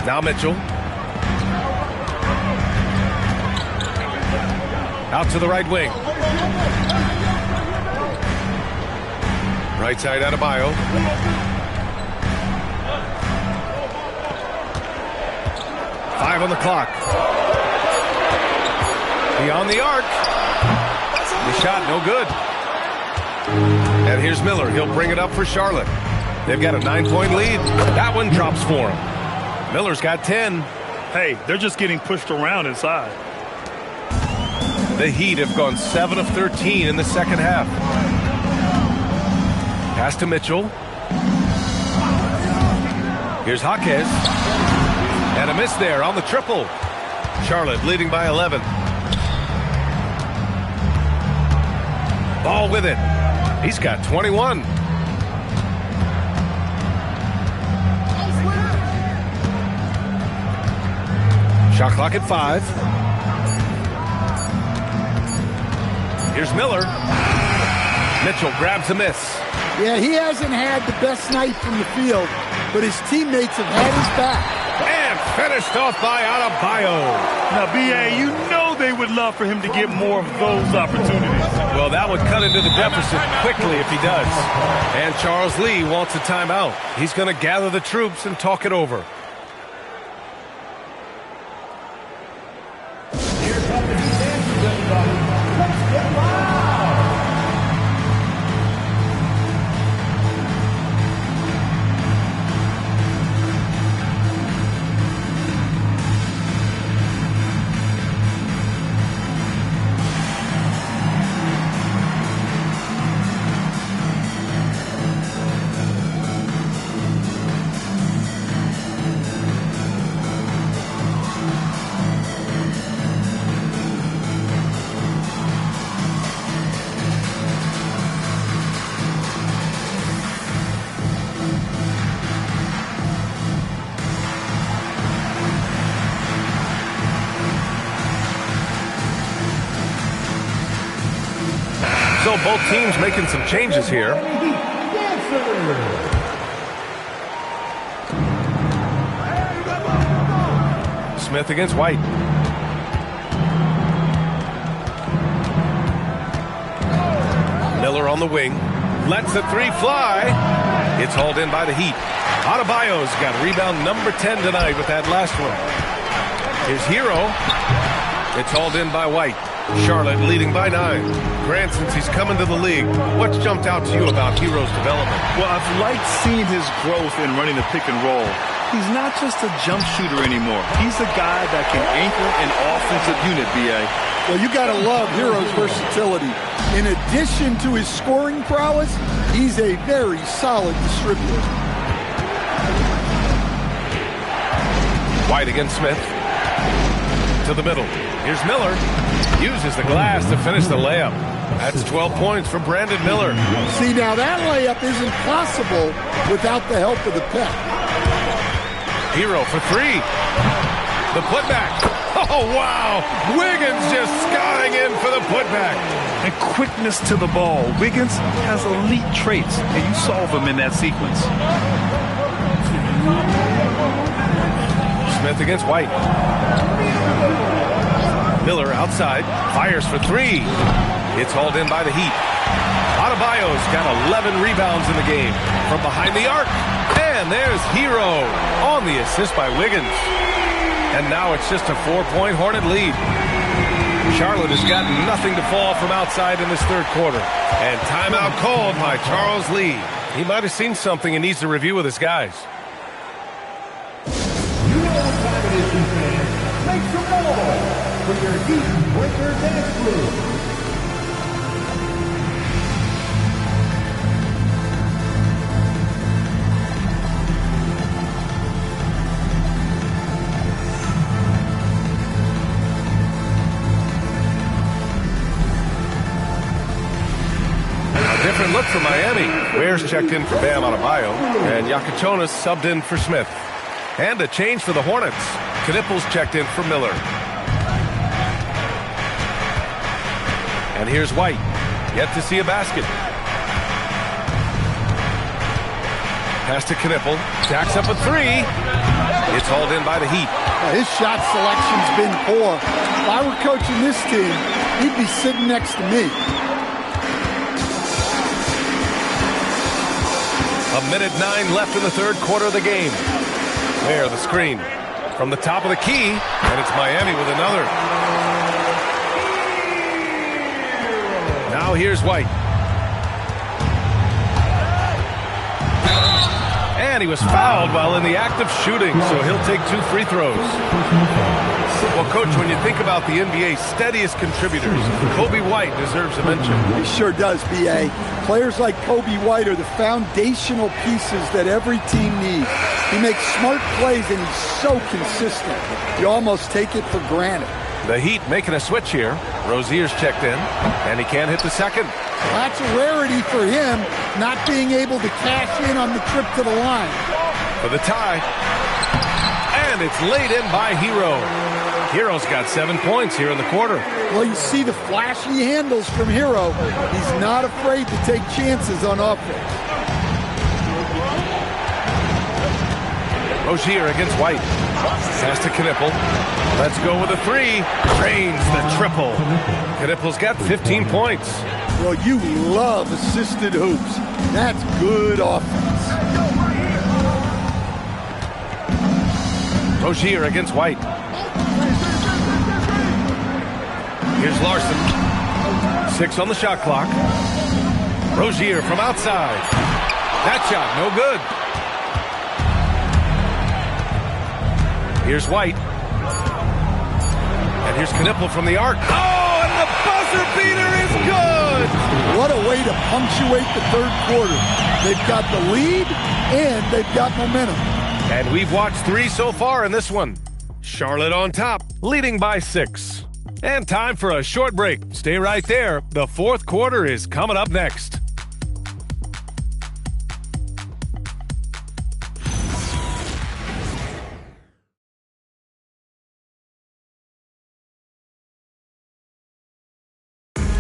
Now Mitchell. Out to the right wing. Right side Adebayo. Five on the clock. Beyond the arc. The shot no good. And here's Miller. He'll bring it up for Charlotte. They've got a 9-point lead. That one drops for him. Miller's got 10. Hey, they're just getting pushed around inside. The Heat have gone 7 of 13 in the second half. Pass to Mitchell. Here's Jaquez. And a miss there on the triple. Charlotte leading by 11. Ball with it. He's got 21. Shot clock at 5. Here's Miller. Mitchell grabs a miss. Yeah, he hasn't had the best night from the field, but his teammates have had his back. And finished off by Adebayo. Now, B.A., you know they would love for him to get more of those opportunities. Well, that would cut into the deficit quickly if he does. And Charles Lee wants a timeout. He's going to gather the troops and talk it over. both teams making some changes here. Smith against White. Miller on the wing. Lets the three fly. It's hauled in by the Heat. Adebayo's got rebound number 10 tonight with that last one. Here's Hero. It's hauled in by White. Charlotte leading by 9. Grant, since he's coming to the league, what's jumped out to you about Hero's development? Well, I've liked seeing his growth in running the pick and roll. He's not just a jump shooter anymore. He's a guy that can anchor an offensive unit, B.A. Well, you got to love Hero's versatility. In addition to his scoring prowess, he's a very solid distributor. White against Smith. To the middle. Here's Miller. Uses the glass to finish the layup. That's 12 points for Brandon Miller. See, now that layup isn't possible without the help of the pick. Hero for 3. The putback. Oh, wow. Wiggins just skying in for the putback. And quickness to the ball. Wiggins has elite traits, and you saw them in that sequence. Smith against White. Miller outside, fires for 3. It's hauled in by the Heat. Adebayo's got 11 rebounds in the game from behind the arc. And there's Hero on the assist by Wiggins. And now it's just a 4-point Hornet lead. Charlotte has got nothing to fall from outside in this third quarter. And timeout called by Charles Lee. He might have seen something and needs to review with his guys. Make some noise for your Heat Breaker Dance Crew. A different look for Miami. Ware's checked in for Bam Adebayo, and Yakuchonis subbed in for Smith. And a change for the Hornets. Knipples checked in for Miller. And here's White. Yet to see a basket. Pass to Knipple. Stacks up a 3. It's hauled in by the Heat. His shot selection's been poor. If I were coaching this team, he'd be sitting next to me. A minute 9 left in the third quarter of the game. There, the screen. From the top of the key, and it's Miami with another. Now here's White. And he was fouled while in the act of shooting, so he'll take 2 free throws. Well, Coach, when you think about the NBA's steadiest contributors, Kobe White deserves a mention. He sure does, B.A. Players like Kobe White are the foundational pieces that every team needs. He makes smart plays, and he's so consistent. You almost take it for granted. The Heat making a switch here. Rozier's checked in, and he can't hit the second. That's a rarity for him, not being able to cash in on the trip to the line. For the tie. And it's laid in by Hero. Hero's got 7 points here in the quarter. Well, you see the flashy handles from Hero. He's not afraid to take chances on offense. Rozier against White. Pass to Knipple. Let's go with a 3. Drains the triple. Knipple's got 15 points. Well, you love assisted hoops. That's good offense. Rozier against White. Here's Larson. 6 on the shot clock. Rozier from outside. That shot, no good. Here's White. And here's Knipple from the arc. Oh, and the buzzer beater is good! What a way to punctuate the third quarter. They've got the lead, and they've got momentum. And we've watched 3 so far in this one. Charlotte on top, leading by 6. And time for a short break. Stay right there. The fourth quarter is coming up next.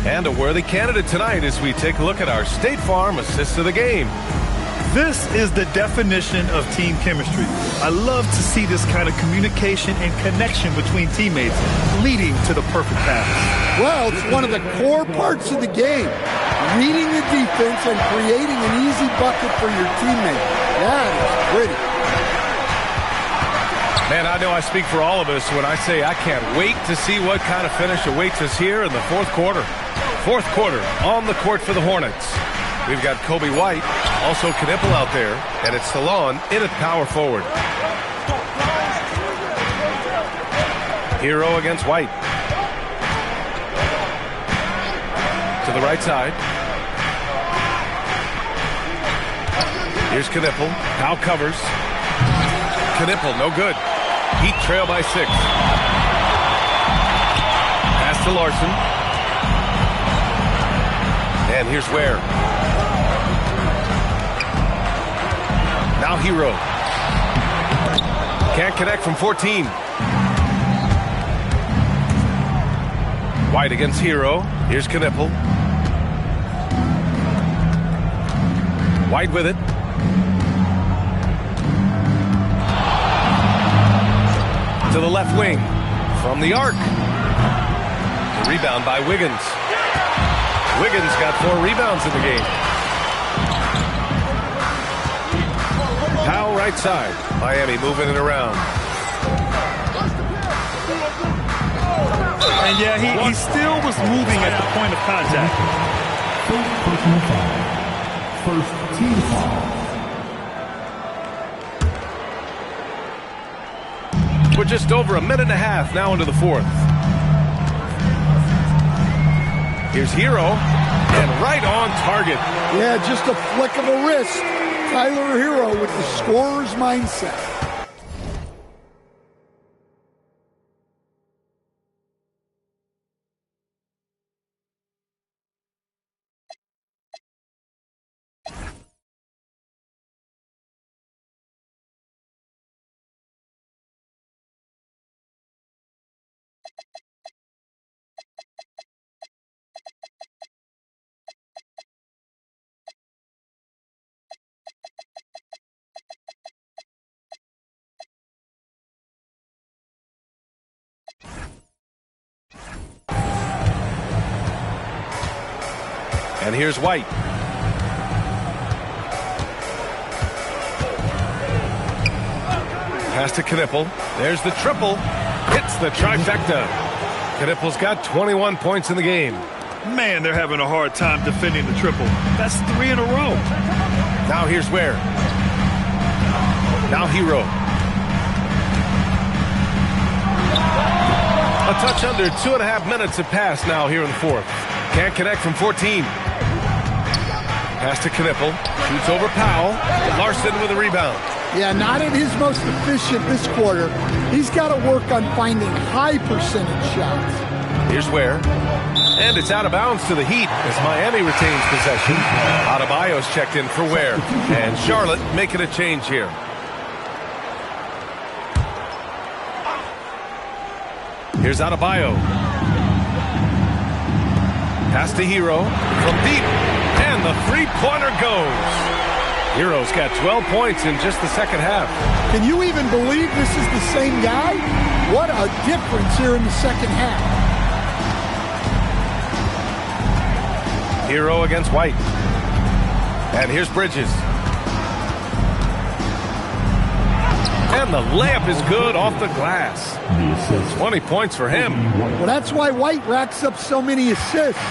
And a worthy candidate tonight as we take a look at our State Farm assist of the game. This is the definition of team chemistry. I love to see this kind of communication and connection between teammates leading to the perfect pass. Well, it's one of the core parts of the game. Reading the defense and creating an easy bucket for your teammate. That is pretty. Man, I know I speak for all of us when I say I can't wait to see what kind of finish awaits us here in the fourth quarter. Fourth quarter on the court for the Hornets. We've got Kobe White, also Knipple out there, and it's Salon in at power forward. Hero against White. To the right side. Here's Knipple. Powell covers. Knipple, no good. Heat trail by 6. Pass to Larson. And here's Ware. Now Hero. Can't connect from 14. White against Hero. Here's Knipple. White with it. To the left wing. From the arc. The rebound by Wiggins. Wiggins got 4 rebounds in the game. Powell right side. Miami moving it around. And yeah, he still was moving at the point of contact. First team foul. We're just over a minute and a half now into the fourth. Here's Hero, and right on target. Yeah, just a flick of a wrist. Tyler Hero with the scorer's mindset. And here's White. Pass to Knipple. There's the triple. Hits the trifecta. Knipple's got 21 points in the game. Man, they're having a hard time defending the triple. That's 3 in a row. Now here's Ware. Now Hero. A touch under 2.5 minutes have passed now here in the fourth. Can't connect from 14. Pass to Knipple. Shoots over Powell. Larson with a rebound. Yeah, not at his most efficient this quarter. He's got to work on finding high percentage shots. Here's Ware. And it's out of bounds to the Heat as Miami retains possession. Adebayo's checked in for Ware. And Charlotte making a change here. Here's Adebayo. Pass to Hero from deep. And the three-pointer goes. Hero's got 12 points in just the second half. Can you even believe this is the same guy? What a difference here in the second half. Hero against White. And here's Bridges. And the layup is good off the glass. 20 points for him. Well, that's why White racks up so many assists.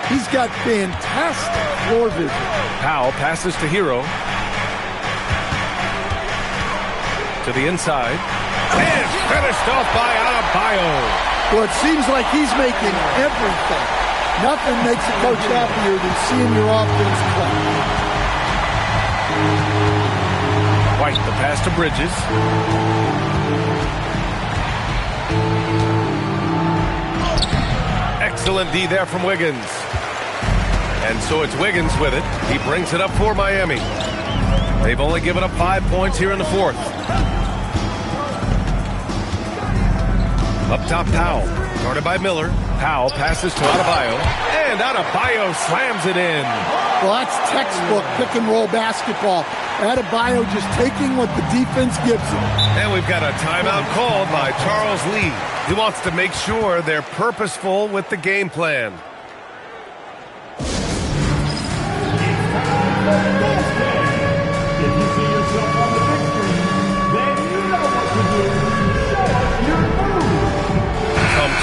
He's got fantastic floor vision. Powell passes to Hero. To the inside. And finished off by Adebayo. Well, it seems like he's making everything. Nothing makes a coach happier than seeing your offense play. White, the pass to Bridges. Excellent D there from Wiggins. And so it's Wiggins with it. He brings it up for Miami. They've only given up 5 points here in the fourth. Up top, Powell. Guarded by Miller. Powell passes to Adebayo, and Adebayo slams it in. Well, that's textbook pick-and-roll basketball. Adebayo just taking what the defense gives him. And we've got a timeout called by Charles Lee. He wants to make sure they're purposeful with the game plan.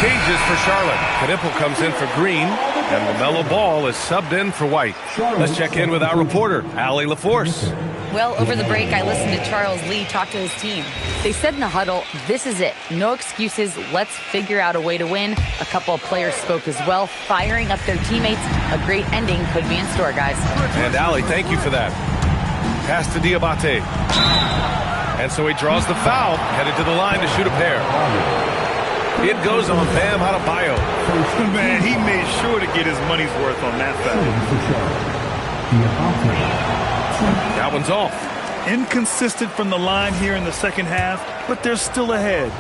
Changes for Charlotte. Knipple comes in for Green, and LaMelo Ball is subbed in for White. Let's check in with our reporter, Allie LaForce. Well, over the break, I listened to Charles Lee talk to his team. They said in the huddle, this is it. No excuses. Let's figure out a way to win. A couple of players spoke as well, firing up their teammates. A great ending could be in store, guys. And Allie, thank you for that. Pass to Diabate. And so he draws the foul, headed to the line to shoot a pair. It goes on Bam Adebayo. Man, he made sure to get his money's worth on that foul. That one's off. Inconsistent from the line here in the second half, but they're still ahead.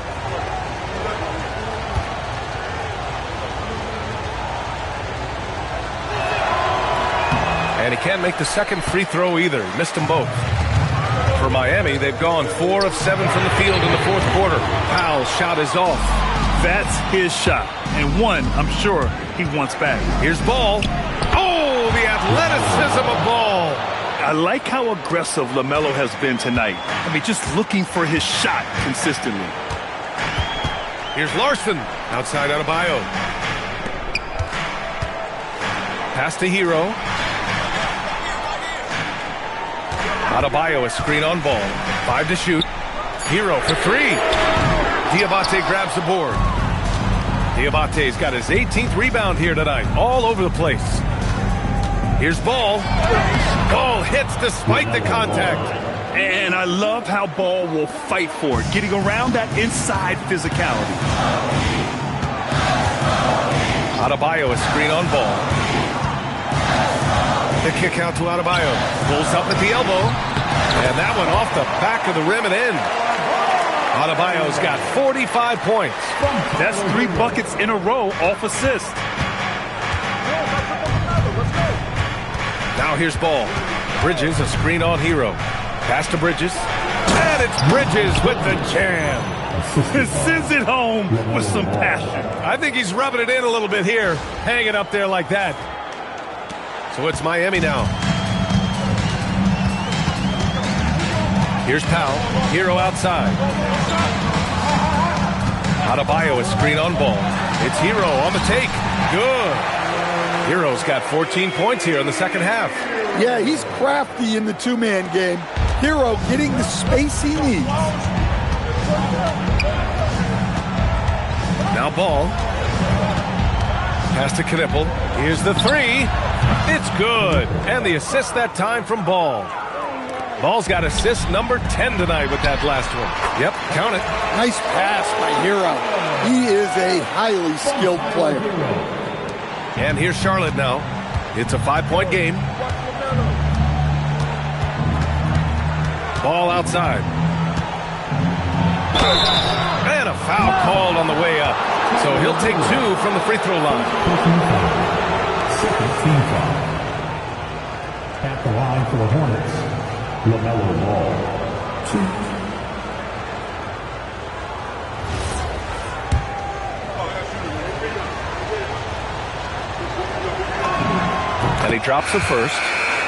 And he can't make the second free throw either. He missed them both. For Miami, they've gone 4 of 7 from the field in the fourth quarter. Powell's shot is off. That's his shot, and one I'm sure he wants back. Here's Ball. Oh, the athleticism of Ball. I like how aggressive LaMelo has been tonight. I mean, just looking for his shot consistently. Here's Larson. Outside Adebayo. Pass to Hero. Adebayo, a screen on Ball. 5 to shoot. Hero for 3. Diabate grabs the board. Diabate's got his 18th rebound here tonight. All over the place. Here's Ball. Ball hits despite the contact. And I love how Ball will fight for it, getting around that inside physicality. Adebayo, a screen on Ball. The kick out to Adebayo. Pulls up at the elbow. And that one off the back of the rim and in. Adebayo's got 45 points. That's 3 buckets in a row off assist. Now here's Ball. Bridges, a screen on Hero. Pass to Bridges. And it's Bridges with the jam. Sends it home with some passion. I think he's rubbing it in a little bit here. Hanging up there like that. So it's Miami now. Here's Powell. Hero outside. Adebayo, a screen on Ball. It's Hero on the take. Good. Hero's got 14 points here in the second half. Yeah, he's crafty in the two-man game. Hero getting the space he needs. Now Ball. Pass to Knipple. Here's the 3. It's good. And the assist that time from Ball. Ball's got assist number 10 tonight with that last one. Yep, count it. Nice pass by Hero. He is a highly skilled player. And here's Charlotte now. It's a 5-point game. Ball outside. And a foul called on the way up. So he'll take 2 from the free throw line. Second team foul. At the line for the Hornets, LaMelo Ball. 2. And he drops the first.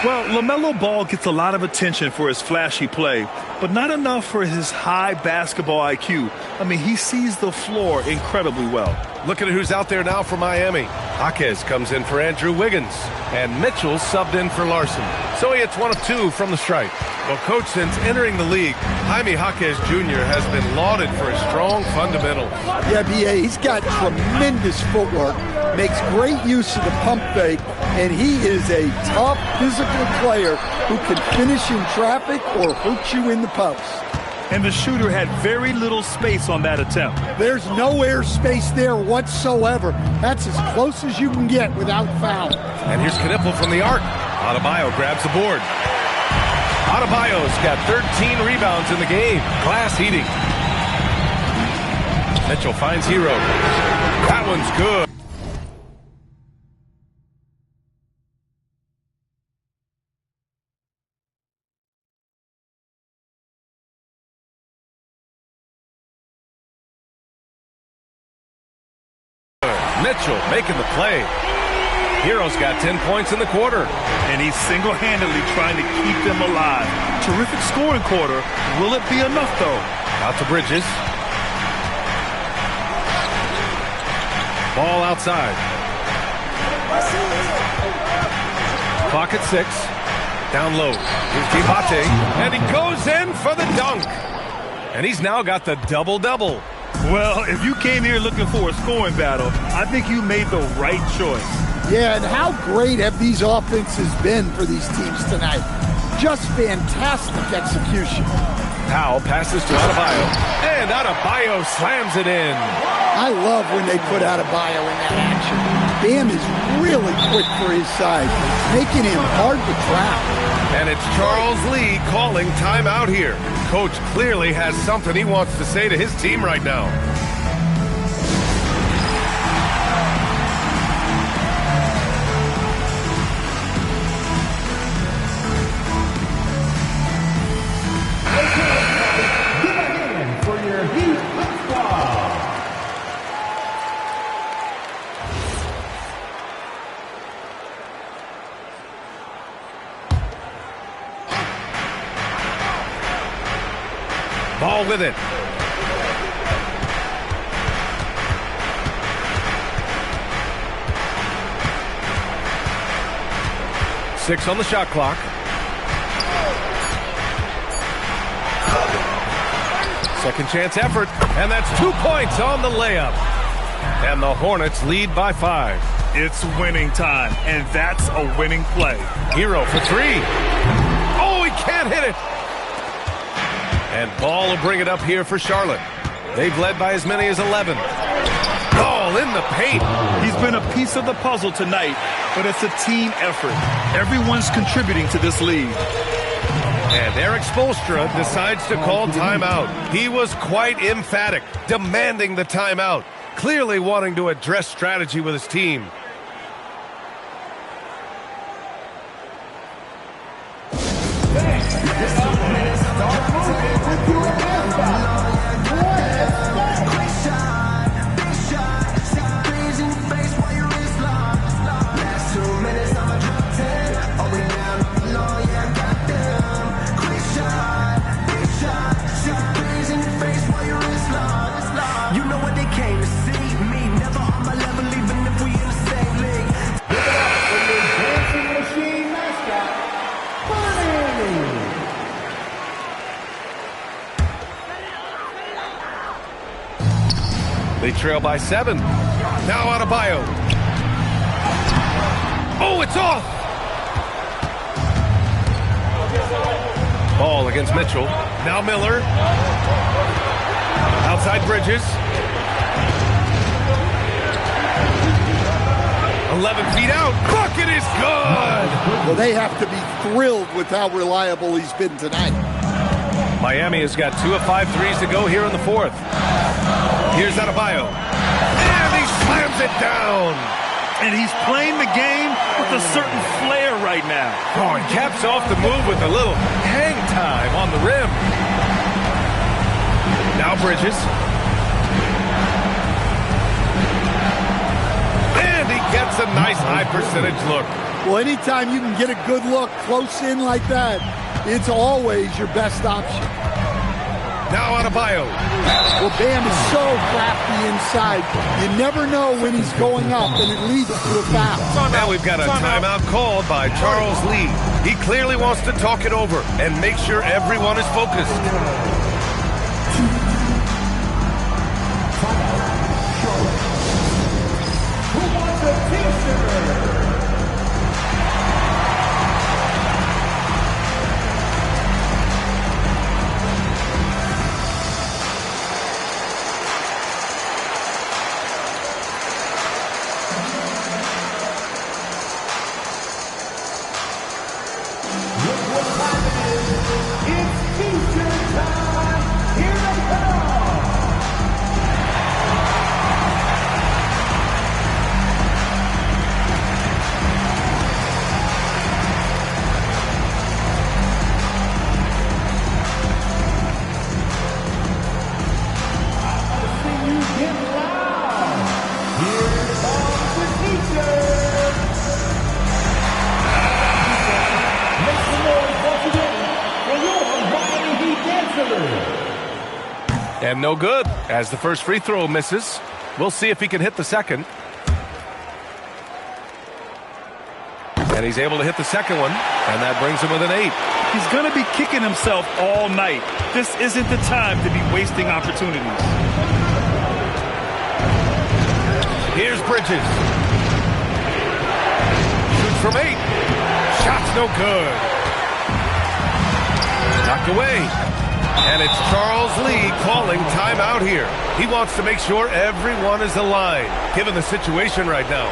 Well, LaMelo Ball gets a lot of attention for his flashy play, but not enough for his high basketball IQ. I mean, he sees the floor incredibly well. Looking at who's out there now for Miami. Jaquez comes in for Andrew Wiggins. And Mitchell subbed in for Larson. So he hits 1 of 2 from the stripe. Well, Coach, since entering the league, Jaime Jaquez Jr. has been lauded for his strong fundamentals. Yeah, B.A., he's got tremendous footwork, makes great use of the pump fake, and he is a tough physical player who can finish in traffic or hurt you in the post. And the shooter had very little space on that attempt. There's no air space there whatsoever. That's as close as you can get without foul. And here's Knipple from the arc. Adebayo grabs the board. Adebayo's got 13 rebounds in the game. Glass heating. Mitchell finds Hero. That one's good. Mitchell making the play. Hero's got 10 points in the quarter. And he's single-handedly trying to keep them alive. Terrific scoring quarter. Will it be enough, though? Out to Bridges. Ball outside. Clock at 6. Down low. Here's Diabate. And he goes in for the dunk. And he's now got the double-double. Well, if you came here looking for a scoring battle, I think you made the right choice. Yeah, and how great have these offenses been for these teams tonight? Just fantastic execution. Powell passes to Adebayo, and Adebayo slams it in. I love when they put Adebayo in that action. Bam is really quick for his size, making him hard to trap. And it's Charles Lee calling timeout here. Coach clearly has something he wants to say to his team right now. Ball with it. Six on the shot clock. Second chance effort, and that's 2 points on the layup. And the Hornets lead by 5. It's winning time, and that's a winning play. Hero for 3. Oh, he can't hit it. And Ball will bring it up here for Charlotte. They've led by as many as 11. Ball in the paint. He's been a piece of the puzzle tonight, but it's a team effort. Everyone's contributing to this lead. And Eric Spoelstra decides to call timeout. He was quite emphatic, demanding the timeout, clearly wanting to address strategy with his team. They trail by 7. Now Adebayo. Oh, it's off! Ball against Mitchell. Now Miller. Outside Bridges. 11 feet out. Bucket is good! Well, they have to be thrilled with how reliable he's been tonight. Miami has got 2 of 5 threes to go here in the 4th. Here's Adebayo. And he slams it down. And he's playing the game with a certain flair right now. Oh, and caps off the move with a little hang time on the rim. Now Bridges. And he gets a nice high percentage look. Well, anytime you can get a good look close in like that, it's always your best option. Now Adebayo. Well, Bam is so crafty inside. You never know when he's going up, and it leads to a foul. Now we've got a timeout called by Charles Lee. He clearly wants to talk it over and make sure everyone is focused. And no good, as the first free throw misses. We'll see if he can hit the second. And he's able to hit the second one, and that brings him with an 8. He's going to be kicking himself all night. This isn't the time to be wasting opportunities. Here's Bridges. Shoots from 8. Shot's no good. Knocked away. And it's Charles Lee calling timeout here. He wants to make sure everyone is aligned, given the situation right now.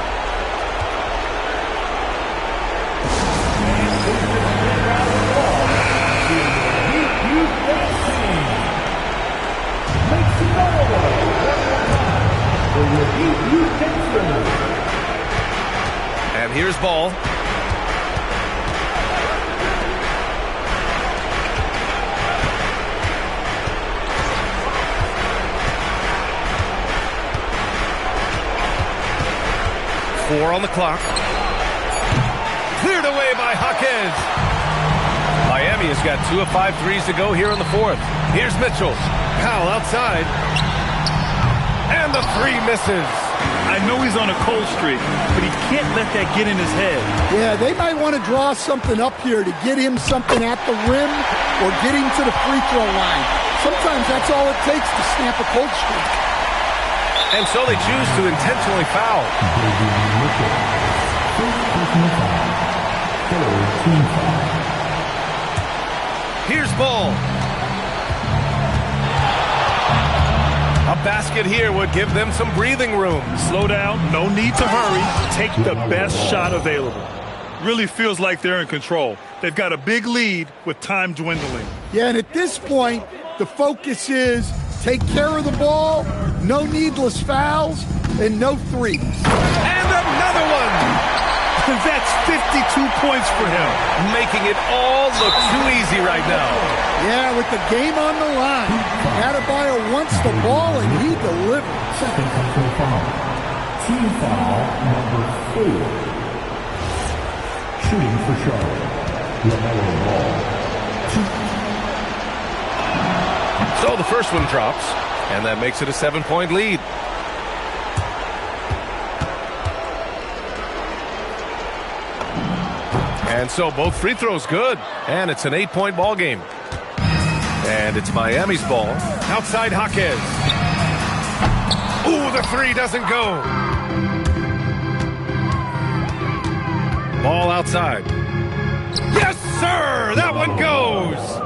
And here's Ball. Four on the clock. Cleared away by Jaquez. Miami has got 2 of 5 threes to go here in the fourth. Here's Mitchell. Powell outside. And the 3 misses. I know he's on a cold streak, but he can't let that get in his head. Yeah, they might want to draw something up here to get him something at the rim or get him to the free throw line. Sometimes that's all it takes to snap a cold streak. And so they choose to intentionally foul. Here's Ball. A basket here would give them some breathing room. Slow down, no need to hurry. Take the best shot available. Really feels like they're in control. They've got a big lead with time dwindling. Yeah, and at this point, the focus is take care of the ball, no needless fouls, and no threes. And another one! That's 52 points for him. Making it all look too easy right now. Yeah, with the game on the line. Adebayo wants the ball, and he delivers. Second personal foul. Team foul number 4. Shooting for Charlotte. LaMelo Ball. So the first one drops, and that makes it a 7-point lead. And so both free throws good, and it's an 8-point ball game. And it's Miami's ball. Outside Jaquez. Ooh, the 3 doesn't go. Ball outside. Yes, sir! That one goes!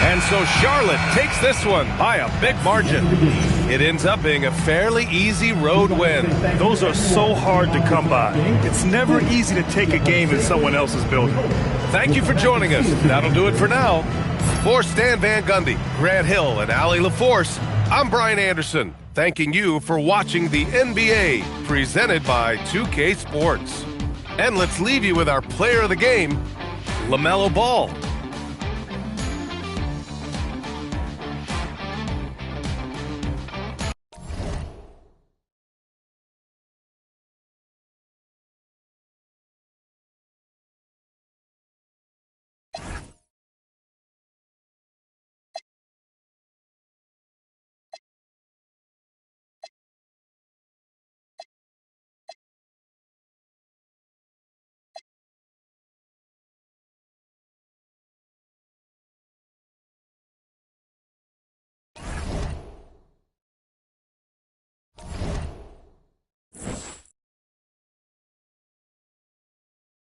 And so Charlotte takes this one by a big margin. It ends up being a fairly easy road win. Those are so hard to come by. It's never easy to take a game in someone else's building. Thank you for joining us. That'll do it for now. For Stan Van Gundy, Grant Hill, and Allie LaForce, I'm Brian Anderson, thanking you for watching the NBA presented by 2K Sports. And let's leave you with our player of the game, LaMelo Ball.